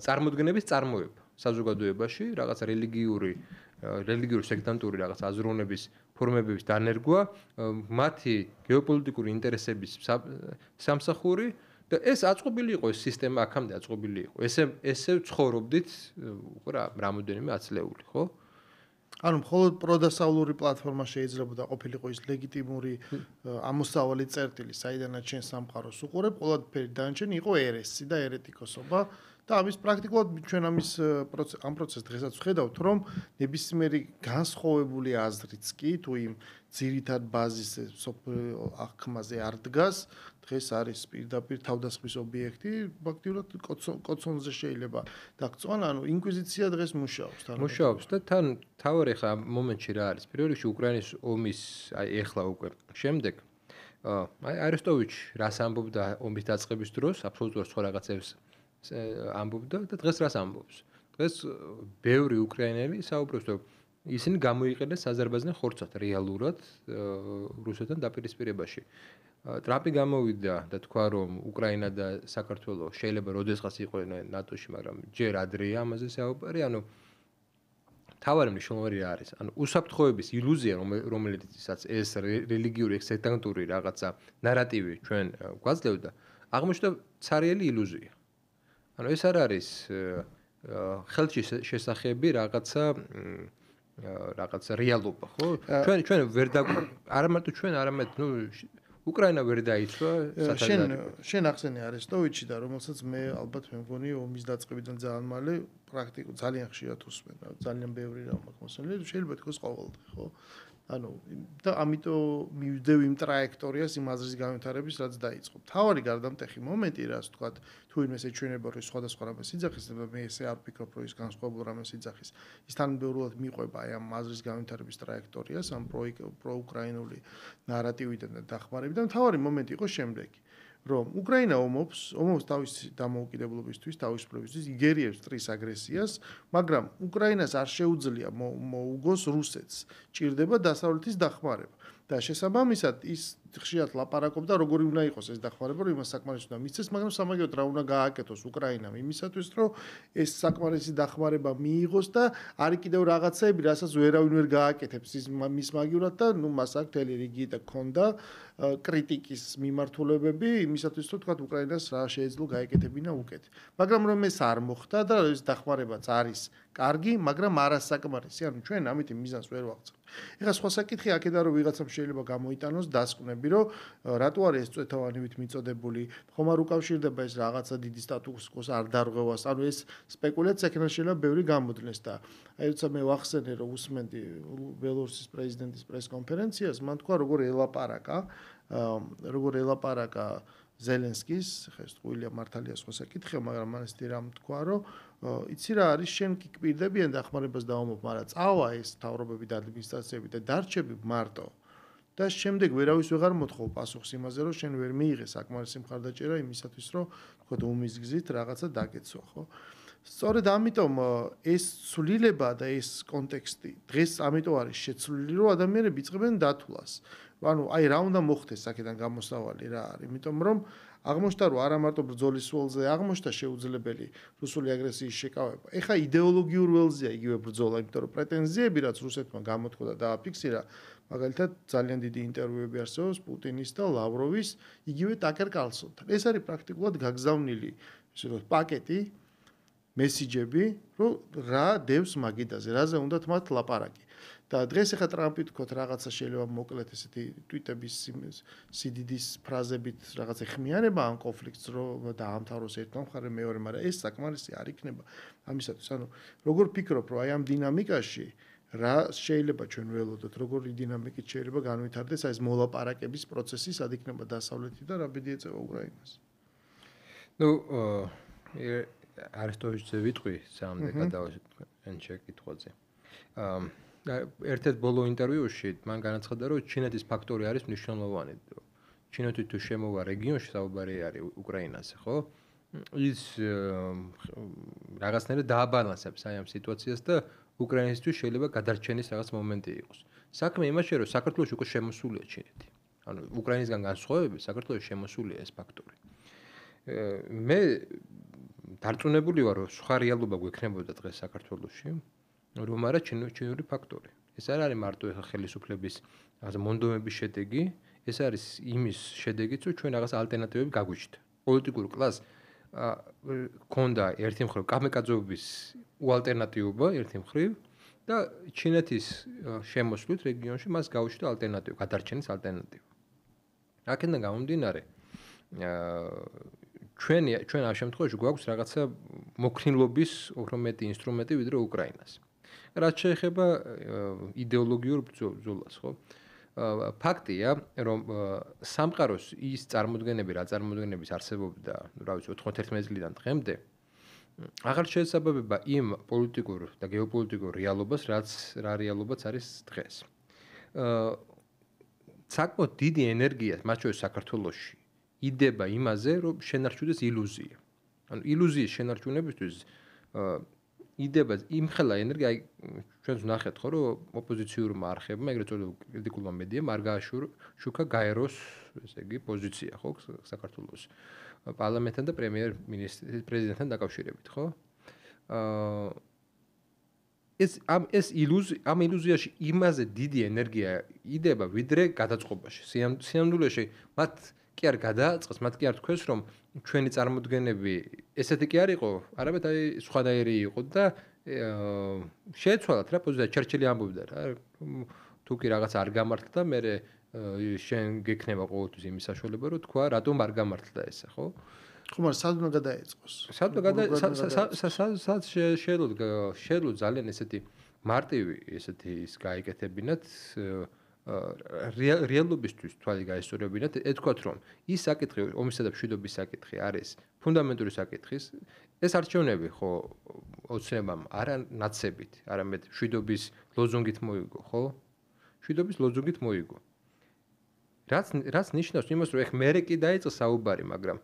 წარმოდგენების წარმოება საზოგადოებაში, რაღაცა რელიგიური სექტანტური რაღაც აზროვნების ფორმებების დანერგვა, მათი გეოპოლიტიკური ინტერესების სამსახური და ეს აწყობილი იყო ეს სისტემა აქამდე აწყობილი იყო. ესე ცხოვრობდით უკვე რამოდენიმე ათწლეული, ხო? ანუ მხოლოდ პროდასავლური პლატფორმა შეიძლება ყოფილიყო ის ლეგიტიმური ამოსავალი წერტილი, საიდანაც შენ სამყაროს უყურებ, ყველაფერი დანარჩენი იყო ერესი და ერეტიკოსობა. და ამის პრაქტიკულად ჩვენ ამ პროცესს დღესაც ვხედავთ, რომ ნებისმიერი განსხვავებული აზრიც კი თუ იმ ძირითად ბაზისზე აღქმაზე არ დგას, დღეს არის პირდაპირ თავდასხმის ობიექტი, ფაქტიურად კოცონზე შეიძლება დაგწვან, ანუ ინკვიზიცია დღეს მუშაობს. მუშაობს და თან თავარი ხა მომენტში რა არის? პირველ რიგში უკრაინის ომის ეხლა უკვე შემდეგ არესტოვიჩი რას ამბობდა ომის დაწყების დროს, აბსოლუტურად სხვა რაღაცებს ამბობდა და დღეს რას ამბობს? დღეს ბევრი უკრაინელი საუბრობს, რომ ისინი გამოიყენეს საზარბაზნე ხორცად რეალურად რუსეთთან დაპირისპირებაში. ტრამპი გამოვიდა და თქვა, რომ უკრაინა და საქართველო შეიძლება როდესღაც იყვნენ ნატოში, მაგრამ ჯერ ადრეა ამაზე საუბარი, ანუ თავარი მნიშვნელოვანი რა არის? ანუ უსაფრთხოების ილუზია, რომელიცაც ეს რელიგიური სექტანტური რაღაცა ნარატივი ჩვენ გვაძლევდა, აღმოჩნდა ცარიელი ილუზია. ანუ ეს არ არის ხელში შესახები რაღაცა რეალობა, ხო? ჩვენ ვერ არა მარტო ჩვენ, არამედ უკრაინა ვერ დაიცვა სათადარიგო. შენ ახსენე არესტოვიჩი და რომელსაც მე ალბათ მე მგონი ომის დაწყებიდან ძალიან მალე პრაქტიკულად ძალიან ხშირად უსმენ, ძალიან ბევრი რამ აქვს მოსული, შეიძლება თქოს ყოველდღე, ხო? ანუ და ამიტომ მივდევ იმ ტრაექტორიას, იმ აზრის განვითარების, რაც დაიწყო. თავარი გარდამტეხი მომენტი, რაც თქვა, თუ იმეს ეჩვენება, რომ სხვადასხვა რამეს იძახის, მე ესე არ ვფიქრობ, რომ ის განსხვავებულ რამეს იძახის. ის თანმიმდევრულად მიყვება აი ამ აზრის განვითარების ტრაექტორიას, ამ პროუკრაინული ნარატივიდან და დახმარებიდან. თავარი მომენტი იყო შემდეგი. რომ უკრაინა ომობს თავისი დამოუკიდებლობისთვის, თავისუფლებისთვის, იგერიებს მტრის აგრესიას, მაგრამ უკრაინას არ შეუძლია მოუგოს რუსეთს. ჭირდება დასავლეთის დახმარება. და შესაბამისად ის ხშირად ლაპარაკობდა, როგორი უნდა იყოს ეს დახმარება, რომ იმას საკმარისი უნდა მისცეს, მაგრამ სამაგიეროდ რა უნდა გააკეთოს უკრაინამ იმისათვის, რომ ეს საკმარისი დახმარება მიიღოს და არის კიდევ რაღაცები, რასაც ვერავინ ვერ გააკეთებს მის მაგივრად და მას აქვს მთელი რიგი და ქონდა კრიტიკის მიმართულებები იმისათვის, რომ თქვა უკრაინას რა შეიძლება გაეკეთებინა უკეთ. მაგრამ რომ ეს არ მოხდა და ეს დახმარებაც არის კარგი, მაგრამ არასაკმარისი. ანუ ჩვენ ამით მიზანს ვერ ვაღწევთ. ეხლა სხვა საკითხი აქედან რომ ვიღაცამ შეიძლება გამოიტანოს დასკვნები, რომ რატო არის ეს წვეთოვანივით მიწოდებული, ხომ არ უკავშირდება ეს რაღაცა დიდი სტატუს-კოს არ დარღვევას. ანუ ეს სპეკულაცია იქნება შეიძლება ბევრი გამოდგეს და აი როცა მე ვახსენე რომ უსმენდი ბელორუსის პრეზიდენტის პრესკონფერენციას, მან თქვა როგორ ელაპარაკა ზელენსკის, ხა ეს ტყუილია მართალია სხვა საკითხია, მაგრამ მან ესეთი რამ თქვა, რომ იცი რა არის, შენ კი გპირდებიან დახმარებას დავამობ, მაგრამ წავა ეს თავრობები და ადმინისტრაციები და დარჩები მარტო. და შემდეგ ვერავის ვეღარ მოთხოვ პასუხს იმაზე, რომ შენ ვერ მიიღე საკმარისი მხარდაჭერა იმისათვის, რომ თქო უმის გზით რაღაცა დაგეცვა, ხო? სწორედ ამიტომ ეს ცვლილება და ეს კონტექსტი დღეს ამიტომ არის შეცვლილი, რომ ადამიანები იწყებენ დათვლას. ანუ აი რა უნდა მოხდეს აქედან გამოსავალი რა არის, იმიტომ რომ აღმოჩნდა რომ არა მარტო ბრძოლის ველზე აღმოჩნდა შეუძლებელი რუსული აგრესიის შეკავება. ეხა იდეოლოგიურ ველზეა იგივე ბრძოლა, იმიტომ რომ პრეტენზიები რაც რუსეთმა გამოთქვა და დააფიქსირა, მაგალითად ძალიან დიდი ინტერვიუები არსებობს პუტინის და ლავროვის იგივე ტაკერ კარლსონთან. ეს არის პრაქტიკულად გაგზავნილი ისე რომ პაკეტი მესიჯები, რომ რა დევს მაგიდაზე, რაზე უნდათ მათ ლაპარაკი. და დღეს ახლა ტრამპი თქოთ რაღაცა შეიძლება მოკლედ ესეთი ტვიტების სიდიდის ფრაზებით რაღაცა ხმიანება ამ კონფლიქტს რომ დაამთავროს ერთმა მხარემ მეორე, მაგრამ ეს საკმარისი არ იქნება ამისათვის. ანუ როგორ ფიქრობ, რომ აი ამ დინამიკაში რა შეიძლება ჩვენ ველოდოთ, როგორი დინამიკით შეიძლება განვითარდეს აი ეს მოლაპარაკების პროცესი, სად იქნება დასავლეთი და რა ბედი ეწევა უკრაინას. ნუ არესტოვიჩზე ვიტყვი სამდე გადავაშეთ ან შეკითხვაზე. ერთ-ერთ ბოლო ინტერვიუში მან განაცხადა, რომ ჩინეთის ფაქტორი არის მნიშვნელოვანი. ჩინეთი თუ შემოვა რეგიონში, საუბარი არის უკრაინაზე, ხო? ის რაღაცნაირად დააბალანსებს აი ამ სიტუაციას და უკრაინისთვის შეიძლება გადარჩენის რაღაც მომენტი იყოს. საქმე იმაშია, რომ საქართველოს უკვე შემოსულია ჩინეთი. ანუ უკრაინისგან განსხვავებით, საქართველოს შემოსულია ეს ფაქტორი. მე დარწმუნებული ვარ, რომ სხვა რეალობა გვექნებოდა დღეს საქართველოში. რომ არა ჩინური ფაქტორი. ეს არ არის მარტო ახლა ხელისუფლების რაღაცა მონდომების შედეგი, ეს არის იმის შედეგიც, რომ ჩვენ რაღაც ალტერნატივები გაგვიჩნდა. პოლიტიკურ კლასს ქონდა ერთი მხრივ კამიკაძეობის უალტერნატივობა ერთი მხრივ და ჩინეთის შემოსვლით რეგიონში მას გაუჩნდა ალტერნატივა, გადარჩენის ალტერნატივა. აქედან გამომდინარე, ჩვენ ამ შემთხვევაში გვაქვს რაღაცა მოქნილობის უფრო მეტი ინსტრუმენტი ვიდრე უკრაინას. რაც შეეხება იდეოლოგიურ ბრძოლას, ხო? ფაქტია, რომ სამყაროს ის წარმოდგენები, რა წარმოდგენების არსებობდა, რა ვიცი, 91 წლიდან დღემდე, აღარ შეესაბამება იმ პოლიტიკურ და გეოპოლიტიკურ რეალობას, რა რეალობაც არის დღეს. საკმაოდ დიდი ენერგია, მათ შორის საქართველოში, იდება იმაზე, რომ შენარჩუნდეს ილუზია. ანუ ილუზიის შენარჩუნებისთვის იდება იმხელა ენერგია, ჩვენს ვნახეთ ხო, რომ ოპოზიციურმა არხებმა, ეგრეთ წოდებული კრიტიკულმა მედიამ არ გააშუქა გაეროს, ესე იგი, პოზიცია, ხო, საქართველოს პარლამენტთან და პრემიერ-მინისტრის პრეზიდენტთან დაკავშირებით, ხო? ეს ილუზიაში იმაზე დიდი ენერგია იდება, ვიდრე გადაწყობაში. სინამდვილეში მათ კი არ გადააწყეს, მათ კი არ თქვეს, რომ ჩვენი წარმოდგენები ესეთი კი არ იყო, არამედ აი სხვადასხვაერი იყო და შეეცვალათ რა პოზიცია, ჩერჩილი ამბობდა რა, თუ კი რაღაც არ გამართლა და მე შენ გექნება ყოველთვის იმის საშუალება, რომ თქვა, რატომ არ გამართლა ესა, ხო? ხო, მაგრამ სად უნდა გადაეწყოს? სად შეიძლება ძალიან ესეთი მარტივი ესეთი ის გაიკეთებინათ რეალობისთვის თვალი გაესწორებინათ, ეთქვათ, რომ ის საკითხი, ომისა და მშვიდობის საკითხი არის ფუნდამენტური საკითხის, ეს არჩევნები ხო ოცნებამ არა ნაცებით, არამედ მშვიდობის ლოზუნგით მოიგო, ხო? მშვიდობის ლოზუნგით მოიგო. რაც ნიშნავს იმას, რომ ეხ მერე კი დაიწყო საუბარი, მაგრამ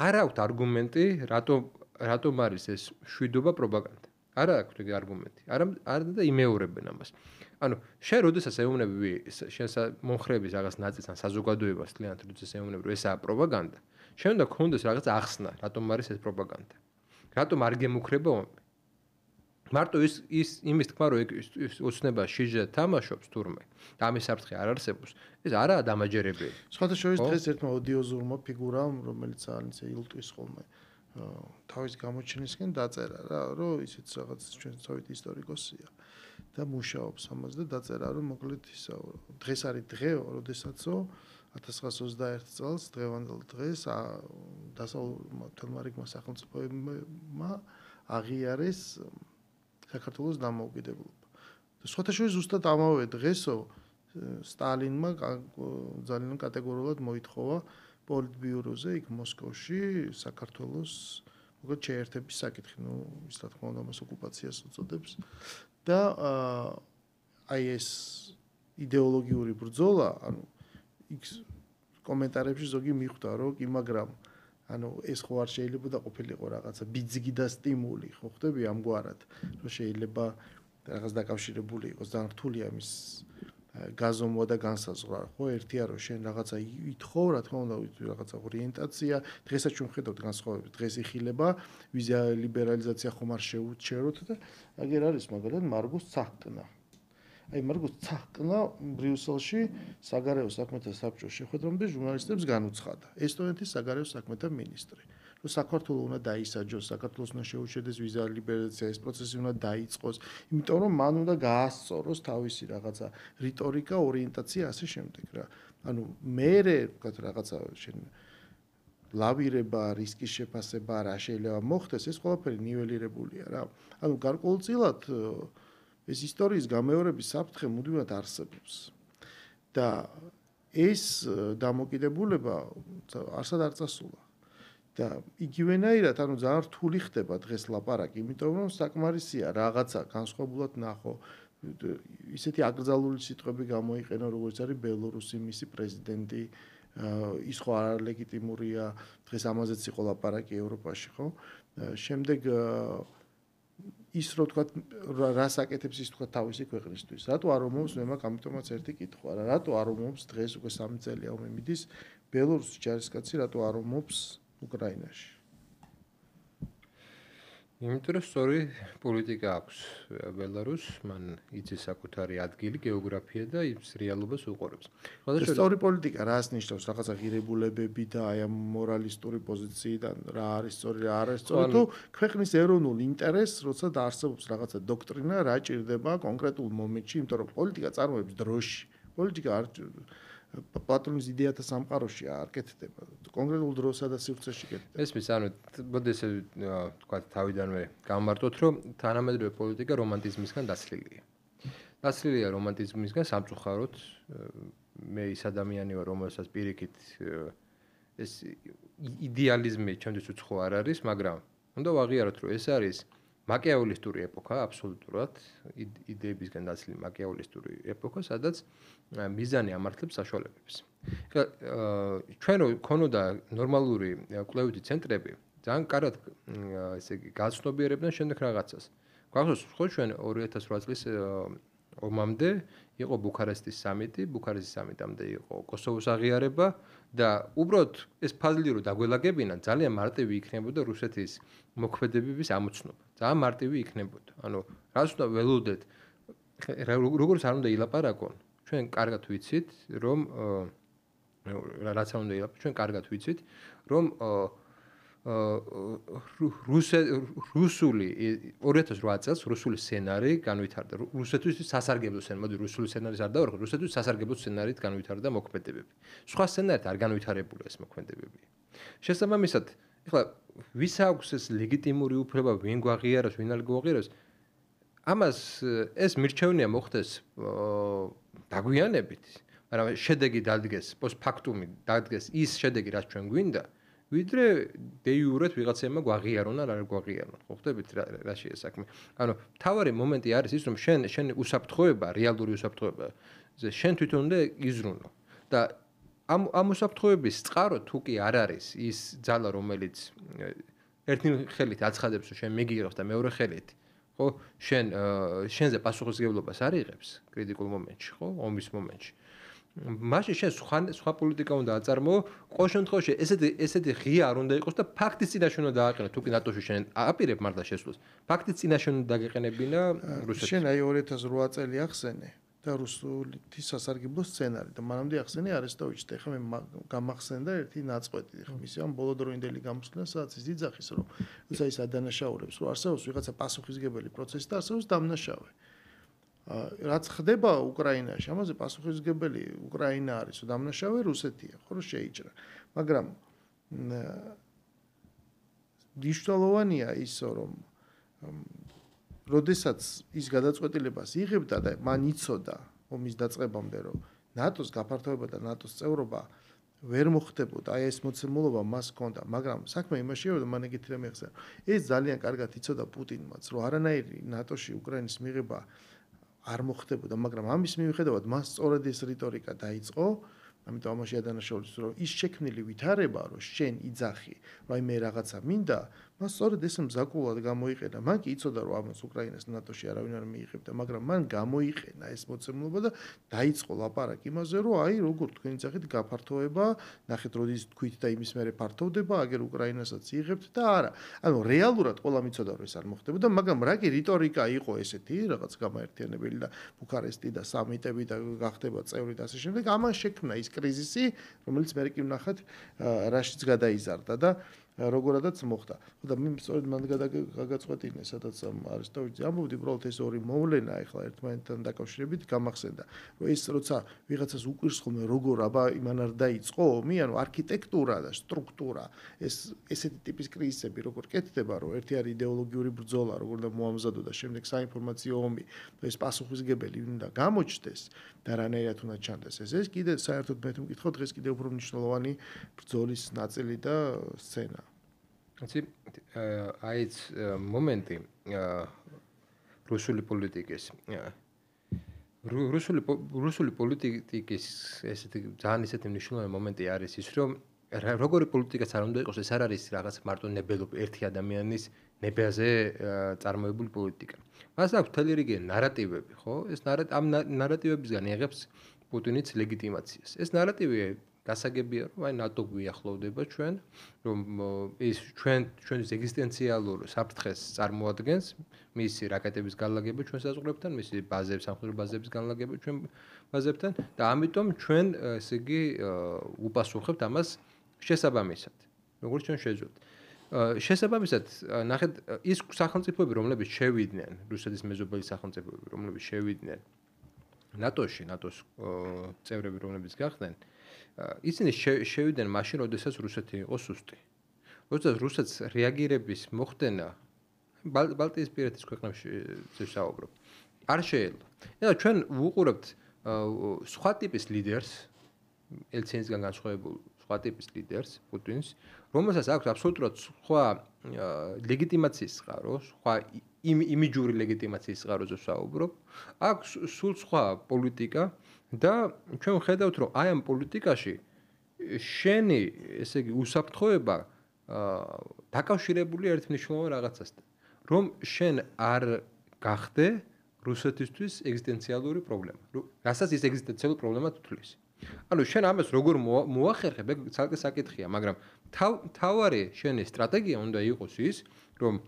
არ აქვს არგუმენტი, რატომ არის ეს მშვიდობა პროპაგანდა. არ აქვს ეგ არგუმენტი. არა და იმეორებენ ამას. ანუ შენ როდესაც ეუბნები შენს მომხრეების რაღაც ნაწილს ან საზოგადოებას კლიენტ როდესაც ეუბნები რომ ესაა პროპაგანდა, შენ უნდა გქონდეს რაღაც ახსნა, რატომ არის ეს პროპაგანდა. რატომ არ გემუქრება ომი. მარტო ის იმის თქმა რომ ეგ ოცნება შიჟე თამაშობს თურმე და ამის საფრთხე არ არსებობს, ეს არაა დამაჯერებელი. სხვათა შორის დღეს ერთმა ოდიოზურმა ფიგურამ, რომელიც ძალიან ილტვის ხოლმე თავის გამოჩენისკენ დაწერა რა, რომ ისიც რაღაც ჩვენ სოვიეტ ისტორიკოსია და მუშაობს ამაზე და დაწერა, რომ მოკლედ ისა დღეს არის დღეო, როდესაცო 1921 წელს დღევანდელ დღეს დასავლურმა რიგმა სახელმწიფოებმა აღიარეს საქართველოს დამოუკიდებლობა. და სხვათაშორის ზუსტად ამავე დღესო სტალინმა ძალიან კატეგორიულად მოითხოვა პოლიტბიუროზე იქ მოსკოვში საქართველოს მოკლედ შეერთების საკითხი, ის რა თქმა უნდა მას ოკუპაციას უწოდებს და აი ეს იდეოლოგიური ბრძოლა, ანუ იქ კომენტარებში ზოგი მიხვდა, რომ კი, მაგრამ ეს ხო არ შეიძლება და ყოფილიყო რაღაცა ბიძგი და სტიმული, ხო ხდები ამგვარად, რომ შეიძლება რაღაც დაკავშირებული იყოს, ძალიან რთულია მის გაზომვა და განსაზღვრა, ხო, ერთია რომ შენ რაღაცა ითხოვ, რა თქმა უნდა, რაღაცა ორიენტაცია, დღესაც ჩვენ ხედავთ განსხვავებით, დღეს იხილება, ვიზა ლიბერალიზაცია ხომ არ შეუჩეროთ და აგერ არის მაგალითად მარგოს ცაჰკნა. აი მარგოს ცაჰკნა ბრიუსელში საგარეო საქმეთა საბჭოს შეხვედრამდე ჟურნალისტებს განუცხადა. ესტონეთის საგარეო საქმეთა მინისტრი. რომ საქართველოს უნდა დაისაჯოს, საქართველოს უნდა შეუჩერდეს ვიზა ლიბერალიზაცია, ეს პროცესი უნდა დაიწყოს, იმიტომ რომ მან უნდა გაასწოროს თავისი რაღაცა რიტორიკა, ორიენტაცია ასე შემდეგ რა. ანუ მეერე ვთქვათ რაღაცა შენ ლავირება, რისკის შეფასება რა შეიძლება მოხდეს, ეს ყველაფერი ნიველირებულია რა. ანუ გარკვეულწილად ეს ისტორიის გამეორების საფრთხე მუდმივად არსებობს. და ეს დამოკიდებულება არსად არ წასულა. და იგივენაირად, ანუ ძალიან რთული ხდება დღეს ლაპარაკი, იმიტომ რომ საკმარისია რაღაცა განსხვავებულად ნახო, ისეთი აკრძალული სიტყვები გამოიყენო, როგორც არის ბელორუსი, მისი პრეზიდენტი, ის ხო არ არის ლეგიტიმურია, დღეს ამაზეც იყო ლაპარაკი ევროპაში, ხო? შემდეგ ის რო თქვა რას აკეთებს ის თქვა თავისი ქვეყნისთვის. რატო არ ომობს მე მაქვს ამიტომაც ერთი კითხვა რა. რატო არ ომობს დღეს უკვე 3 წელია ომი მიდის ბელორუსის ჯარისკაცი რატო არ ომობს უკრაინაში? იმიტომ რომ სწორი პოლიტიკა აქვს ბელარუსს, მან იცის საკუთარი ადგილი, გეოგრაფია და ის რეალობას უყურებს. სწორი პოლიტიკა რას ნიშნავს? რაღაცა ღირებულებები და აი ამ მორალისტური პოზიციიდან რა არის სწორი, რა არ არის სწორი, თუ ქვეყნის ეროვნულ ინტერესს, როცა დაარსებობს რაღაცა დოქტრინა, რა ჭირდება კონკრეტულ მომენტში, იმიტომ რომ პოლიტიკა წარმოებს დროში. პოლიტიკა არ პატრონის იდეათა სამყაროში არ კეთდება. კონკრეტულ დროსა და სივრცეში კეთდება. ესმის, ანუ მოდი ესე თქვა თავიდანვე გამარტოთ, რომ თანამედროვე პოლიტიკა რომანტიზმისგან დაცლილია. დაცლილია რომანტიზმისგან სამწუხაროდ. მე ის ადამიანი ვარ, რომელსაც პირიქით ეს იდეალიზმი ჩემთვის უცხო არ არის, მაგრამ უნდა ვაღიაროთ, რომ ეს არის მაკიაველისტური ეპოქა, აბსოლუტურად იდეებისგან დაცლილი მაკიაველისტური ეპოქა, სადაც მიზანი ამართლებს საშუალებებს. ეხლა ჩვენ რო ქონოდა ნორმალური კვლევითი ცენტრები, ძალიან კარგად ესე იგი გაცნობიერებდნენ შემდეგ რაღაცას. გვახსოვს, ხო ჩვენ 2008 წლის ომამდე იყო ბუქარესტის სამიტი, ბუქარესტის სამიტამდე იყო კოსოვოს აღიარება და უბრალოდ ეს ფაზლი რო დაგველაგებინა, ძალიან მარტივი იქნებოდა რუსეთის მოქმედებების ამოცნობა. ძალიან მარტივი იქნებოდა. ანუ რას უნდა ველოდეთ, როგორც არ უნდა ilaparagon, ჩვენ კარგად ვიცით, რომ რაც არ უნდა ilaparagon, ჩვენ კარგად ვიცით, რომ რუსული 2008 წელს რუსული სცენარი განვითარდა. რუსეთის სასარგებლო სცენარი, მოდი რუსული სცენარის არ დავარქვა, რუსეთის სასარგებლო სცენარით განვითარდა მოქმედებები. სხვა სცენარით არ განვითარებული ეს მოქმედებები. შესაბამისად, ეხლა ვის აქვს ეს ლეგიტიმური უფლება, ვინ გვაღიარებს, ვინ არ გვაღიარებს? ამას ეს მირჩევნია მოხდეს დაგვიანებით, მაგრამ შედეგი დადგეს, პოსტფაქტუმი დადგეს ის შედეგი, რაც ჩვენ გვინდა. ვიდრე დე იურეთ ვიღაცებმა გვაღიარონ ან არ გვაღიარონ. ხო ხდებით რა შეა საქმე. ანუ თავარი მომენტი არის ის, რომ შენ უსაფრთხოება, რეალური უსაფრთხოება, შენ თვითონ უნდა იზრუნო. და ამ უსაფრთხოების წყარო თუ კი არ არის ის ძალა, რომელიც ერთი ხელით აცხადებს, რომ შენ მიგიღებს და მეორე ხელით, ხო, შენზე პასუხისმგებლობას არ იღებს კრიტიკულ მომენტში, ხო, ომის მომენტში. მაშინ შენ სხვა პოლიტიკა უნდა აწარმოო, ყოველ შემთხვევაში ესეთი ღია არ უნდა იყოს და ფაქტის წინაშე უნდა დააყენო, თუ კი ნატოში შენ აპირებ მართლა შესვლას. ფაქტის წინაშე უნდა დაგეყენებინა რუსეთი. შენ აი 2008 წელი ახსენე. და რუსეთის სასარგებლო სცენარი და მანამდე ახსენე არესტოვიჩი. ეხლა მე გამახსენდა ერთი ნაწყვეტი. ეხლა მისი ამ ბოლოდროინდელი გამოსვლა, სადაც ის იძახის, რომ როცა ის ადანაშაულებს, რომ არსებობს ვიღაცა პასუხისგებელი პროცესი და არსებობს დამნაშავე. რაც ხდება უკრაინაში, ამაზე პასუხისგებელი უკრაინა არის, დამნაშავე რუსეთია, ხო რომ შეიჭრა. მაგრამ მნიშვნელოვანია ისო, რომ როდესაც ის გადაწყვეტილებას იღებდა და მან იცოდა ომის დაწყებამდე, რომ ნატოს გაფართოება და ნატოს წევრობა ვერ მოხდებოდა, აი ეს მოცემულობა მას ჰქონდა, მაგრამ საქმე იმაშია, რომ მან ეგეთი რამე ახსენა. ეს ძალიან კარგად იცოდა პუტინმაც, რომ არანაირი ნატოში უკრაინის მიღება არ მოხდებოდა, მაგრამ ამის მიუხედავად მას სწორედ ეს რიტორიკა დაიწყო, ამიტომ ამაში ადანაშაულის, რომ ის შექმნილი ვითარება, რომ შენ იძახი, რომ აი მე რაღაცა მინდა, მას სწორედ ეს მზაკულად გამოიყენა. მან კი იცოდა, რომ ამას უკრაინას ნატოში არავინ არ მიიღებდა, მაგრამ მან გამოიყენა ეს მოცემულობა და დაიწყო ლაპარაკი იმაზე, რომ აი როგორ თქვენ იძახით გაფართოება, ნახეთ როდის თქვით და იმის მერე ფართოვდება, აგერ უკრაინასაც იღებთ და არა. ანუ რეალურად ყველამ იცოდა, რომ ეს არ მოხდებოდა, მაგრამ რა კი რიტორიკა იყო ესეთი, რაღაც გამაერთიანებელი და ბუქარესტი და სამიტები და გახდება წევრი და ასე შემდეგ, ამან შექმნა ის კრიზისი, რომელიც მე კი ვნახეთ რაშიც გადაიზარდა და როგორადაც მოხდა. და მე სწორედ მან გადაგაწყვეტინე, სადაც არესტოვიჩი ამბობდი, უბრალოდ ეს ორი მოვლენა ახლა ერთმანეთთან დაკავშირებით გამახსენდა, რომ ეს როცა ვიღაცას უყვირს ხოლმე როგორ აბა იმან არ დაიწყო ომი, ანუ არქიტექტურა და სტრუქტურა, ესეთი ტიპის კრიზისები როგორ კეთდება, რომ ერთი არის იდეოლოგიური ბრძოლა, როგორ და მოამზადო და შემდეგ საინფორმაციო ომი, ეს პასუხისგებელი უნდა გამოჩნდეს და რანაირად უნდა ჩანდეს ეს კიდე საერთოდ მე ვკითხო დღეს კიდე უფრო მნიშვნელოვანი ბრძოლის ნაწილი და სცენა. აი მომენტი რუსული პოლიტიკის რუსული პოლიტიკის ესეთი ძალიან ისეთი მნიშვნელოვანი მომენტი არის ის, რომ როგორი პოლიტიკაც არ უნდა იყოს, ეს არ არის რაღაც მარტო ნებელობ ერთი ადამიანის ნებაზე წარმოებული პოლიტიკა. მას აქვს მთელი რიგი ნარატივები, ხო? ეს ამ ნარატივებისგან იღებს პუტინიც ლეგიტიმაციას. ეს ნარატივი გასაგებია, რომ აი ნატო გვიახლოვდება ჩვენ, რომ ის ჩვენთვის ეგზისტენციალურ საფრთხეს წარმოადგენს, მისი რაკეტების განლაგება ჩვენ საზღვრებთან, მისი ბაზების, სამხედრო ბაზების განლაგება ჩვენ ბაზებთან და ამიტომ ჩვენ ესე იგი უპასუხებთ ამას შესაბამისად. როგორც ჩვენ შეძლებთ. შესაბამისად, ნახეთ, ის სახელმწიფოები, რომლებიც შევიდნენ, რუსეთის მეზობელი სახელმწიფოები, რომლებიც შევიდნენ ნატოში, ნატოს წევრები, რომლებიც გახდნენ, ისინი შევიდნენ მაშინ, როდესაც რუსეთი იყო სუსტი. როდესაც რუსეთს რეაგირების მოხდენა ბალტიისპირეთის ქვეყნებში ვსაუბრობ, არ შეეძლო. და ჩვენ ვუყურებთ სხვა ტიპის ლიდერს, ელცინისგან განსხვავებულ სხვა ტიპის ლიდერს, პუტინს, რომელსაც აქვს აბსოლუტურად სხვა ლეგიტიმაციის წყარო, სხვა იმიჯური ლეგიტიმაციის წყაროზე ვსაუბრობ, აქვს სულ სხვა პოლიტიკა და ჩვენ ვხედავთ, რომ აი ამ პოლიტიკაში შენი, ესე იგი, უსაფრთხოება დაკავშირებული ერთმნიშვნელოვან რაღაცასთან, რომ შენ არ გახდე რუსეთისთვის ეგზისტენციალური პრობლემა. რასაც ის ეგზისტენციალური პრობლემა თვლის. ანუ შენ ამას როგორ მოახერხებ, ეგ ცალკე საკითხია, მაგრამ თავარი შენი სტრატეგია უნდა იყოს ის, რომ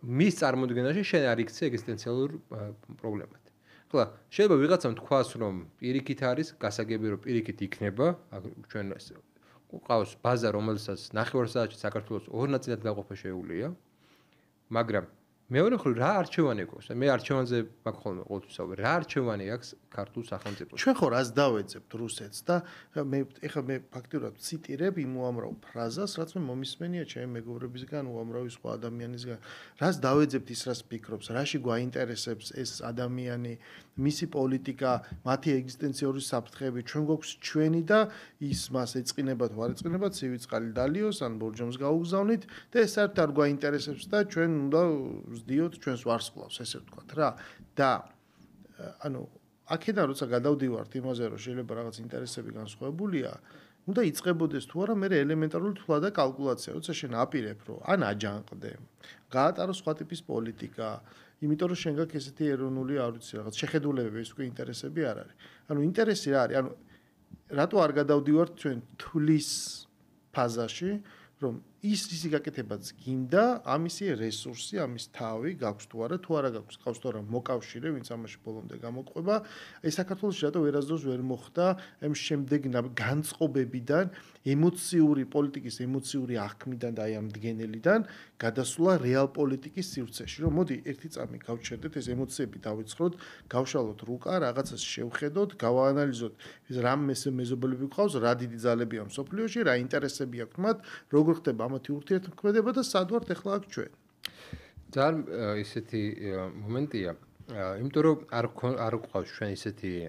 მის წარმოდგენაში შენ არ იქცე ეგზისტენციალურ პრობლემად. ხლა, შეიძლება ვიღაცამ თქვას, რომ პირიქით არის, გასაგები რომ პირიქით იქნება, ჩვენ ყავს ბაზა, რომელსაც ნახევარსაათში საქართველოს ორ ნაწილად გაყოფა შეუძლია, მაგრამ მეორე მხრივ რა არჩევანი გვაქვს? მე არჩევანზე მაქვს ხოლმე ყოველთვის საუბარი. რა არჩევანი აქვს ქართულ სახელმწიფოს? ჩვენ ხო რას დავეძებთ რუსეთს და მე ფაქტიურად ციტირებ იმ უამრავ ფრაზას, რაც მე მომისმენია ჩემი მეგობრებისგან, უამრავი სხვა ადამიანისგან. რას დავეძებთ ის რას ფიქრობს, რაში გვაინტერესებს ეს ადამიანი, მისი პოლიტიკა, მათი ეგზისტენციური საფრთხეები, ჩვენ გვაქვს ჩვენი და ის მას ეწყინება თუ არ ეწყინება, ცივი წყალი დალიოს, ან ბორჯომს გაუგზავნით და ეს საერთოდ არ გვაინტერესებს და ჩვენ უნდა ვსდიოთ ჩვენს ვარსკვლავს, ესე ვთქვათ რა. და ანუ აქედან როცა გადავდივართ იმაზე, რომ შეიძლება რაღაც ინტერესები განსხვავებულია, უნდა იწყებოდეს თუ არა მე ელემენტარული თვლა და კალკულაცია, როცა შენ აპირებ, რომ ან აჯანყდე, გაატარო სხვა ტიპის პოლიტიკა, იმიტომ რომ შენ გაქვს ესეთი ეროვნული, არ ვიცი, რაღაც შეხედულებები, ეს უკვე ინტერესები არ არის. ანუ ინტერესი რა არის? ანუ რატო არ გადავდივართ ჩვენ თვლის ფაზაში, რომ ისი გაკეთებაც გინდა, ამისი რესურსი, ამის თავი გაქვს თუ არა, თუ არა გაქვს, ყავს თუ არა მოკავშირე, ვინც ამაში ბოლომდე გამოყვება. აი საქართველოს რატო ვერასდროს ვერ მოხდა ამ შემდეგ განწყობებიდან, ემოციური პოლიტიკის ემოციური აღქმიდან და აი ამ დგენელიდან გადასვლა რეალ პოლიტიკის სივრცეში. რომ მოდი ერთი წამი გავჩერდეთ, ეს ემოციები დავიწყოთ, გავშალოთ რუკა, რაღაცას შევხედოთ, გავაანალიზოთ, რა მეზობლები გვყავს, რა დიდი ძალებია მსოფლიოში, რა ინტერესები აქვს მათ, როგორ ხდება ამათი ურთიერთქმედება და სად ვართ ახლა აქ ჩვენ. ძალიან ისეთი მომენტია, იმიტომ რომ არ გვყავს ჩვენ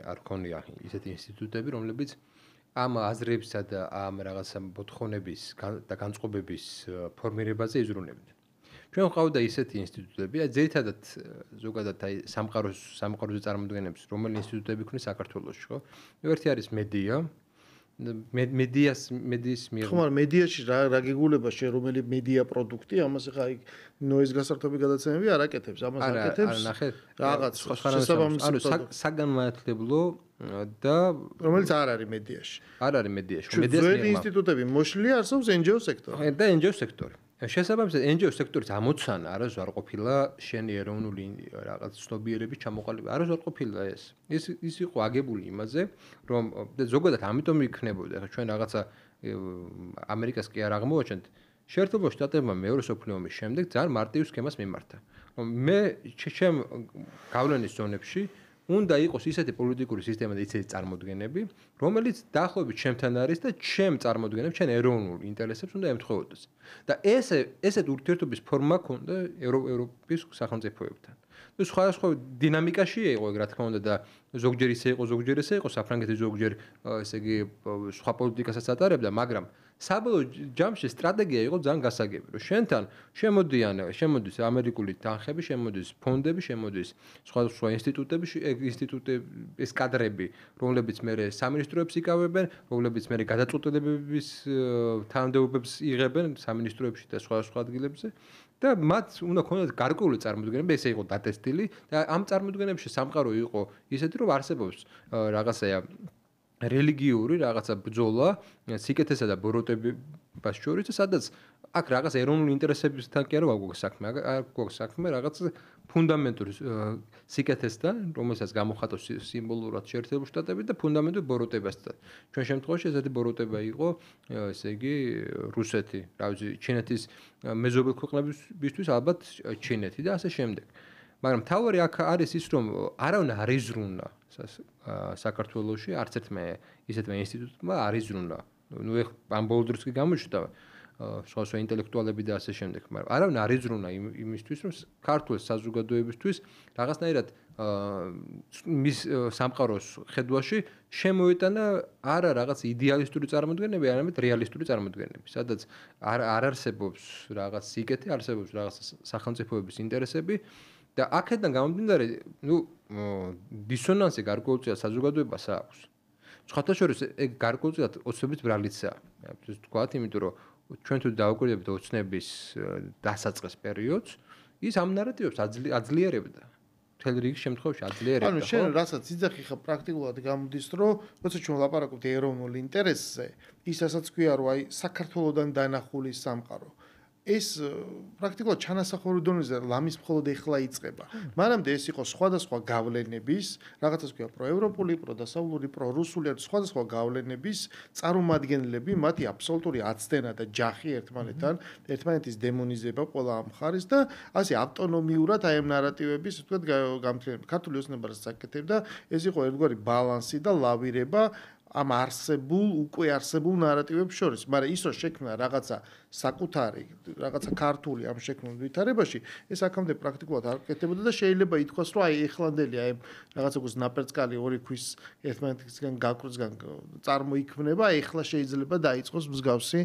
არ გქონია ისეთი ინსტიტუტები, რომლებიც ამ აზრებსა და ამ რაღაცა მოთხოვნების და განწყობების ფორმირებაზე იზრუნებდნენ. ჩვენ ყავდა ისეთი ინსტიტუტები, ძირითადად ზოგადად აი სამყაროზე წარმოადგენს, რომელი ინსტიტუტები ქონი საქართველოში, ხო? ერთი არის მედია, მედიის მიერ. ხომ არ მედიაში რა გეგულება შე რომელი მედია პროდუქტი, ამას ახლა აი ნოის გასართობი გადაცემები არ აკეთებს, ამას აკეთებს რაღაც შესაბამისი ანუ საგანმანათლებლო და რომელიც არ არის მედიაში. არ არის მედიაში. მედიას ინსტიტუტები მოშლია არსებობს NGO სექტორი. და NGO სექტორი. შესაბამისად NGO სექტორის ამოცანა არასდროს არ ყოფილა შენი ეროვნული რაღაც ცნობიერების ჩამოყალიბება. არასდროს არ ყოფილა ეს. ის იყო აგებული იმაზე, რომ ზოგადად ამიტომ იქნებოდა, ხა ჩვენ რაღაცა ამერიკას კი არ აღმოვაჩენთ. შეერთებულ შტატებმა მეორე მსოფლიო ომის შემდეგ ძალიან მარტივ სქემას მიმართა. რომ მე ჩემ გავლენის ზონებში უნდა იყოს ისეთი პოლიტიკური სისტემა და ისეთი წარმოდგენები, რომელიც დაახლოებით ჩემთან არის და ჩემ წარმოდგენებს, ჩემ ეროვნულ ინტერესებს უნდა ემთხვეოდეს. და ესეთ ურთიერთობის ფორმა ქონდა ევროპის სახელმწიფოებთან. და სხვადასხვა დინამიკაში იყო, რა თქმა უნდა და ზოგჯერ ისე იყო, ზოგჯერ ესე იყო, საფრანგეთი ზოგჯერ ესე იგი სხვა პოლიტიკასაც ატარებდა, მაგრამ საბოლოო ჯამში სტრატეგია იყო ძალიან გასაგები, რომ შენთან შემოდის ამერიკული თანხები, შემოდის ფონდები, შემოდის სხვა ინსტიტუტების კადრები, რომლებიც მე სამინისტროებს იკავებენ, რომლებიც მე გადაწყვეტილებების თანამდებობებს იღებენ სამინისტროებში და სხვა ადგილებზე და მათ უნდა ქონდეთ გარკვეული წარმოდგენები, ესე იყო დატესტილი და ამ წარმოდგენებში სამყარო იყო ისეთი, რომ არსებობს რაღაცაა რელიგიური რაღაცა ბრძოლა სიკეთესა და ბოროტებას შორის, სადაც აქ რაღაც ეროვნული ინტერესებისთან კი არ გვაქვს საქმე, რაღაც ფუნდამენტური სიკეთესთან, რომელსაც გამოხატავს სიმბოლურად შეერთებულ შტატები და ფუნდამენტური ბოროტებასთან. ჩვენ შემთხვევაში ესეთი ბოროტება იყო, ესე იგი, რუსეთი, რა ვიცი, ჩინეთის მეზობელ ქვეყნებისთვის ალბათ ჩინეთი და ასე შემდეგ. მაგრამ თავარი აქ არის ის, რომ არავინ არ იზრუნა საქართველოში, არც ერთმა ისეთმა ინსტიტუტმა არ იზრუნა. ნუ ამ ბოლო დროს კი გამოჩნდა სხვა ინტელექტუალები და ასე შემდეგ, მაგრამ არავინ არ იზრუნა იმისთვის, რომ ქართულ საზოგადოებისთვის რაღაცნაირად მის სამყაროს ხედვაში შემოეტანა არა რაღაც იდეალისტური წარმოდგენები, არამედ რეალისტური წარმოდგენები, სადაც არ არსებობს რაღაც სიკეთე, არსებობს რაღაც სახელმწიფოების ინტერესები და აქედან გამომდინარე, დისონანსი გარკვეულწილად საზოგადოებას აქვს. სხვათა შორის ეგ გარკვეულწილად ოცნების ბრალიცაა. ეს თქვათ, იმიტომ რომ ჩვენ თუ დავუკვირდებით ოცნების დასაწყის პერიოდს, ის ამ ნარატივებს აძლიერებდა. მთელ რიგ შემთხვევაში აძლიერებდა. ანუ შენ რასაც იძახი ხა პრაქტიკულად გამოდის, რომ როცა ჩვენ ლაპარაკობთ ეროვნულ ინტერესზე, ის რასაც ქვია, რომ აი საქართველოსთან დანახული სამყარო ეს პრაქტიკულად ჩანასახური დონეზე ლამის მხოლოდ ეხლა იწყება. მანამდე ეს იყო სხვადასხვა გავლენების, რაღაცას ქვია პროევროპული, პროდასავლური, პრორუსული, სხვადასხვა გავლენების წარმომადგენლები, მათი აბსოლუტური აცდენა და ჯახი ერთმანეთის დემონიზება ყველა ამ მხარეს და ასე ავტონომიურად აი ამ ნარატივების, თქვათ, გამთლიანება. ქართული ოცნება რასაც აკეთებდა, ეს იყო ერთგვარი ბალანსი და ლავირება ამ უკვე არსებულ ნარატივებს შორის, მაგრამ ის რომ შექმნა რაღაცა საკუთარი, რაღაცა ქართული ამ შექმნილ ვითარებაში, ეს აქამდე პრაქტიკულად არ კეთდებოდა და შეიძლება ითქვას, რომ აი ეხლანდელი აი რაღაცა გუს ნაპერწკალი ორი ქვის ერთმანეთისგან გაკრუწგან წარმოიქმნება, ეხლა შეიძლება დაიწყოს მსგავსი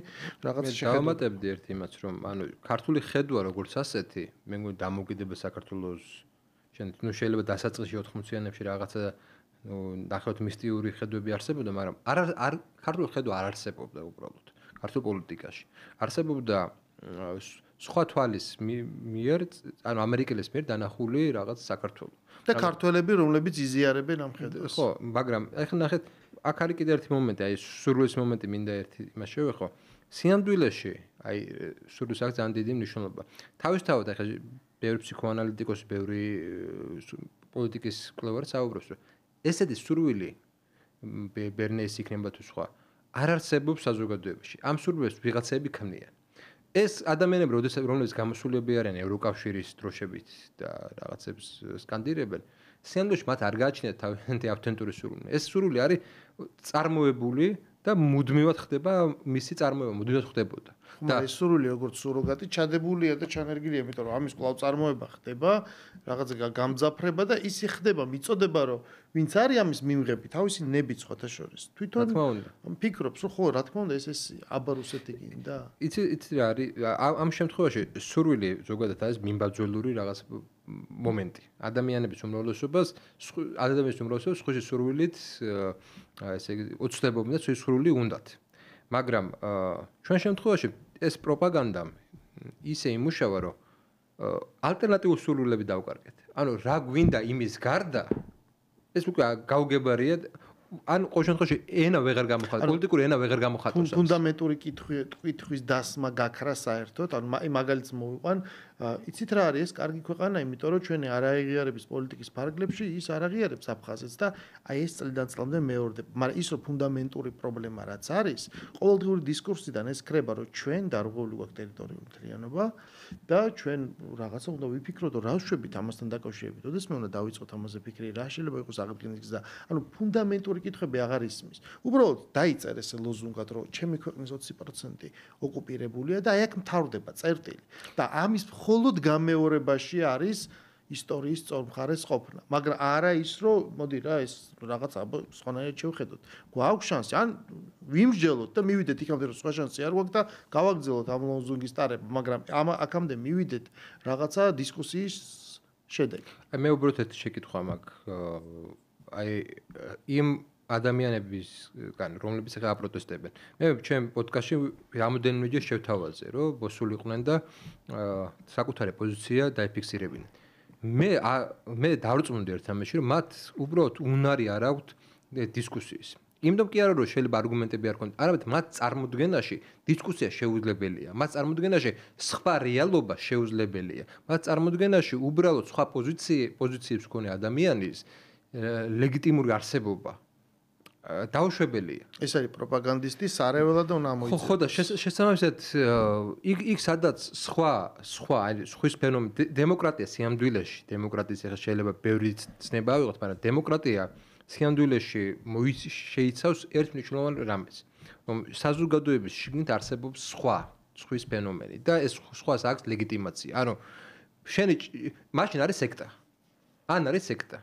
რაღაცა შეხედვა. დავამატებდი ერთ იმას, რომ ანუ ქართული ხედვა როგორც ასეთი, მე მგონი დამოუკიდებელ საქართველოს შეიძლება დასაწყისში 80-იანებში რაღაცა ნახოთ მისტიური ხედვები არსებობდა, მაგრამ ქართული ხედვა არ არსებობდა უბრალოდ ქართულ პოლიტიკაში. არსებობდა სხვა თვალის მიერ, ანუ ამერიკელის მიერ დანახული რაღაც საქართველო. და ქართველები, რომლებიც იზიარებენ ამ ხედვას. ხო, მაგრამ ახლა ნახეთ, აქ არის კიდე ერთი მომენტი, აი სურვილის მომენტი მინდა ერთი იმას შევეხო. სინამდვილეში აი სურვილს აქვს ძალიან დიდი მნიშვნელობა. თავისთავად ახლა ბევრი ფსიქოანალიტიკოსი, ბევრი პოლიტიკის კვლევარი საუბრობს, რომ ესეთი სურვილი ბერნეის იქნება თუ სხვა არ არსებობს საზოგადოებაში. ამ სურვილებს ვიღაცები ქმნიან. ეს ადამიანები, რომლებიც გამოსულები არიან ევროკავშირის დროშებით და რაღაცებს სკანდირებენ, სინამდვილეში მათ არ გააჩნიათ თავიანთი ავთენტური სურვილი. ეს სურვილი არის წარმოებული და მუდმივად ხდება მისი წარმოება, მუდმივად ხდებოდა. და ეს სურვილი როგორც სუროგატი ჩადებულია და ჩანერგილია, იმიტომ რომ ამის კვლავ წარმოება ხდება, რაღაცა გამძაფრება და ისი ხდება, მიწოდება რომ ვინც არის ამის მიმღები, თავისი ნებით სხვათა შორის. თვითონ ფიქრობს, რომ ხო, რა თქმა უნდა, ეს აბა რუსეთი გინდა. იცი რა არის, ამ შემთხვევაში სურვილი ზოგადად არის მიმბაძველური რაღაც მომენტი. ადამიანების უმრავლესობას სხვისი სურვილით ესე იგი უცდებობენ და სხვისი სურვილი უნდათ. მაგრამ ჩვენ შემთხვევაში ეს პროპაგანდა ისე იმუშავა, რომ ალტერნატიულ სურვილები დავკარგეთ. ანუ რა გვინდა იმის გარდა, ეს უკვე გაუგებარია, ან ყოველ შემთხვევაში ენა ვეღარ გამოხატავს, პოლიტიკური ენა ვეღარ გამოხატავს. ფუნდამენტური კითხვის დასმა გაქრა საერთოდ, ანუ მაგალითს მოვიყვან, იცით რა არის ეს კარგი ქვეყანა, იმიტომ რომ ჩვენი არააღიარების პოლიტიკის ფარგლებში ის არ აღიარებს აფხაზეთს და აი ეს წლიდან წლამდე მეორდება. მაგრამ ის რომ ფუნდამენტური პრობლემა რაც არის, ყოველდღიური დისკურსიდან ეს ქრება, რომ ჩვენ დარღვეული გვაქვს ტერიტორიული მთლიანობა და ჩვენ რაღაცა უნდა ვიფიქროთ, რა ვშვებით ამასთან დაკავშირებით. ოდესმე უნდა დავიწყოთ ამაზე ფიქრი, რა შეიძლება იყოს აღდგენის გზა. ანუ ფუნდამენტური კითხვები აღარ ისმის. უბრალოდ დაიწერ ეს ლოზუნგად, რომ ჩემი ქვეყნის 20% ოკუპირებულია და აი აქ მთავრდება წერტილი. და ამის მხოლოდ გამეორებაში არის ისტორიის სწორმხარეს ყოფნა. მაგრამ არა ის, რომ მოდი რა ეს რაღაც სხვანაირად შევხედოთ. გვაქვს შანსი, ან ვიმსჯელოთ და მივიდეთ იქამდე, რომ სხვა შანსი არ გვაქვს და გავაგრძელოთ ამ ლოზუნგის ტარება, მაგრამ აქამდე მივიდეთ რაღაცა დისკუსიის შედეგი. აი მე უბრალოდ ერთი შეკითხვა მაქვს. აი იმ ადამიანებისგან, რომლებიც ახლა აპროტესტებენ. მე ჩემ პოდკასტში რამოდენიმეჯერ შევთავაზე, რომ მოსულიყვნენ და საკუთარი პოზიცია დაიფიქსირებინათ. მე დავრწმუნდი ერთამეში, რომ მათ უბრალოდ უნარი არ აქვთ დისკუსიის. იმიტომ კი არა, რომ შეიძლება არგუმენტები არ ქონდეთ, არამედ მათ წარმოდგენაში დისკუსია შეუძლებელია. მათ წარმოდგენაში სხვა რეალობა შეუძლებელია. მათ წარმოდგენაში უბრალოდ სხვა პოზიციებს მქონე ადამიანის ლეგიტიმური არსებობა დაუშვებელია. ეს არის პროპაგანდისტი სარეველად და უნდა ამოიწეროს. ხო და შესაბამისად იქ სადაც სხვის ფენომენი დემოკრატია სიამდვილეში, დემოკრატიის ახლა შეიძლება ბევრი ცნება ავიღოთ, მაგრამ დემოკრატია სიამდვილეში შეიცავს ერთ მნიშვნელოვან რამეს, რომ საზოგადოების შიგნით არსებობს სხვის ფენომენი და ეს სხვას აქვს ლეგიტიმაცია. ანუ მაშინ არის სექტა. ან არის სექტა.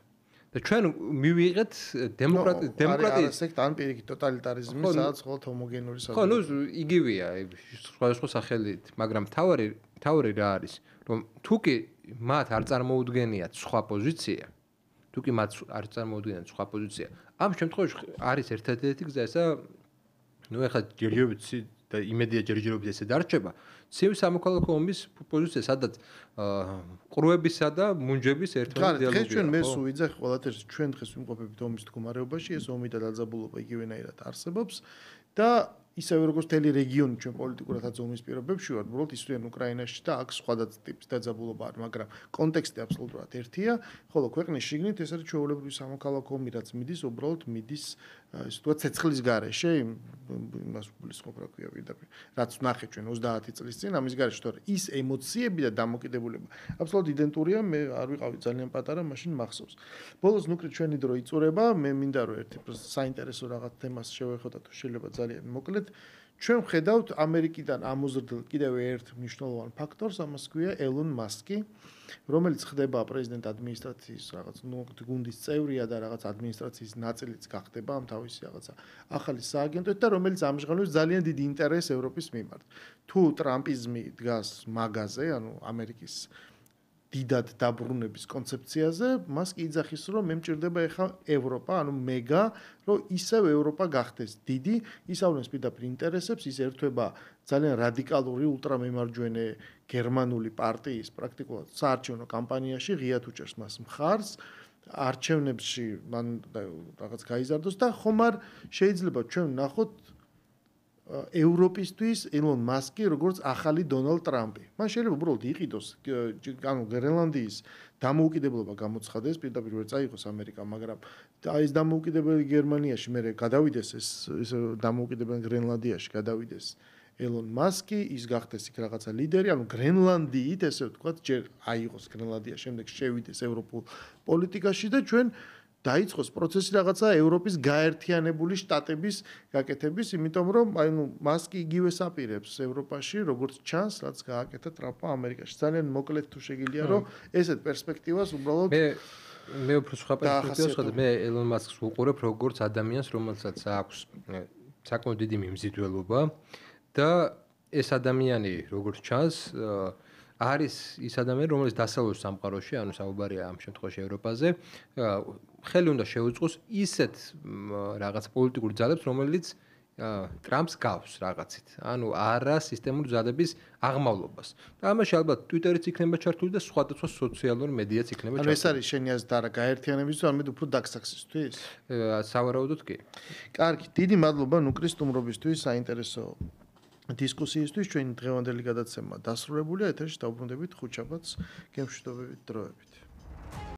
და ჩვენ მივიღეთ დემოკრატიის სექტა ან პირიქით ტოტალიტარიზმი, სადაც მხოლოდ ჰომოგენური ხო, ნუ იგივეა სხვა სახელით, მაგრამ თავარი რა არის, რომ თუკი მათ არ წარმოუდგენიათ სხვა პოზიცია, თუკი მათ არ წარმოუდგენიათ სხვა პოზიცია, ამ შემთხვევაში არის ერთადერთი გზა ესა, ნუ ეხლა ჯერჯერობით და იმედია ჯერჯერობით ესე დარჩება. ცივი სამოქალაქო ომის პოზიცია, სადაც ყრუებისა და მუნჯების ერთმანეთის დიალოგია. ჩვენ მე სულ ვიძახი ყველაფერს, ჩვენ დღეს ვიმყოფებით ომის მდგომარეობაში, ეს ომი და დაძაბულობა იგივენაირად არსებობს და ისევე როგორც მთელი რეგიონი ჩვენ პოლიტიკურადაც ომის პირობებში ვართ, უბრალოდ ისვრიან უკრაინაში და აქ სხვადასხვა ტიპის დაძაბულობა არის, მაგრამ კონტექსტი აბსოლუტურად ერთია, ხოლო ქვეყნის შიგნით ეს არის ჩვეულებრივი სამოქალაქო ომი, რაც მიდის, უბრალოდ მიდის ის თქვა ცეცხლის გარეშე, იმას გულისხმობ რა ქვია პირდაპირ, რაც ვნახეთ ჩვენ 30 წლის წინ ამის გარეშე, თორე ის ემოციები და დამოკიდებულება აბსოლუტურად იდენტურია, მე არ ვიყავი ძალიან პატარა, მაშინ მახსოვს. ბოლოს ნუკლი ჩვენი დრო იწურება, მე მინდა რომ ერთი საინტერესო რაღაც თემას შევეხოთ თუ შეიძლება ძალიან მოკლედ. ჩვენ ვხედავთ ამერიკიდან ამოზრდილ კიდევ ერთ მნიშვნელოვან ფაქტორს, ამას ქვია ელონ მასკი, რომელიც ხდება პრეზიდენტ ადმინისტრაციის რაღაც გუნდის წევრია და რაღაც ადმინისტრაციის ნაწილიც გახდება ამ თავისი რაღაცა ახალი სააგენტოით და რომელიც ამჟღავნებს ძალიან დიდი ინტერესს ევროპის მიმართ. თუ ტრამპიზმი დგას მაგაზე, ანუ ამერიკის დიდად დაბრუნების კონცეფციაზე, მას კი იძახის, რომ მე მჭირდება ეხა ევროპა, ანუ მეგა, რომ ისევ ევროპა გახდეს დიდი, ისავლებს პირდაპირ ინტერესებს, ის ერთვება ძალიან რადიკალური ულტრამემარჯვენე გერმანული პარტიის პრაქტიკულად საარჩევნო კამპანიაში, ღიად უჭერს მას მხარს, არჩევნებში მან რაღაც გაიზარდოს და ხომ არ შეიძლება ჩვენ ვნახოთ ევროპისთვის ელონ მასკი როგორც ახალი დონალდ ტრამპი. მან შეიძლება უბრალოდ იყიდოს, ანუ გრენლანდიის დამოუკიდებლობა გამოცხადეს, პირდაპირ ვერ წაიღოს ამერიკა, მაგრამ ეს დამოუკიდებელი გერმანიაში მე გადავიდეს ეს დამოუკიდებელი გრენლანდიაში გადავიდეს ელონ მასკი, ის გახდეს იქ რაღაცა ლიდერი, ანუ გრენლანდიით, ესე ვთქვათ, ჯერ აიღოს გრენლანდია, შემდეგ შევიდეს ევროპულ პოლიტიკაში და ჩვენ დაიწყოს პროცესი რაღაცა ევროპის გაერთიანებული შტატების გაკეთების, იმიტომ რომ მასკი იგივე საპირებს ევროპაში, როგორც ჩანს, რაც გააკეთა ტრამპმა ამერიკაში. ძალიან მოკლედ თუ შეგიძლია, რომ ესეთ პერსპექტივას უბრალოდ მე უფრო სხვა პერსპექტივას ვხედავ. მე ელონ მასკს ვუყურებ როგორც ადამიანს, რომელსაც აქვს საკმაოდ დიდი მიმზიდველობა და ეს ადამიანი, როგორც ჩანს, არის ის ადამიანი, რომელიც დასავლურ სამყაროში, ანუ საუბარია ამ შემთხვევაში ევროპაზე, ხელი უნდა შეუწყოს ისეთ რაღაც პოლიტიკურ ძალებს, რომელიც ტრამპს გავს რაღაცით. ანუ არა სისტემური ძალების აღმავლობას. და ამაში ალბათ Twitter-იც იქნება ჩართული და სხვადასხვა სოციალური მედიაც იქნება ჩართული. ანუ ეს არის შენი აზრით არა გაერთიანებისთვის, არამედ უფრო დაქსაქსისთვის? სავარაუდოდ კი. კარგი, დიდი მადლობა ნუკრის სტუმრობისთვის, საინტერესო დისკუსიისთვის. ჩვენი დღევანდელი გადაცემა დასრულებულია. ეთერში დავბრუნდებით ხუთშაბათს გემშვიდობებით დროებით.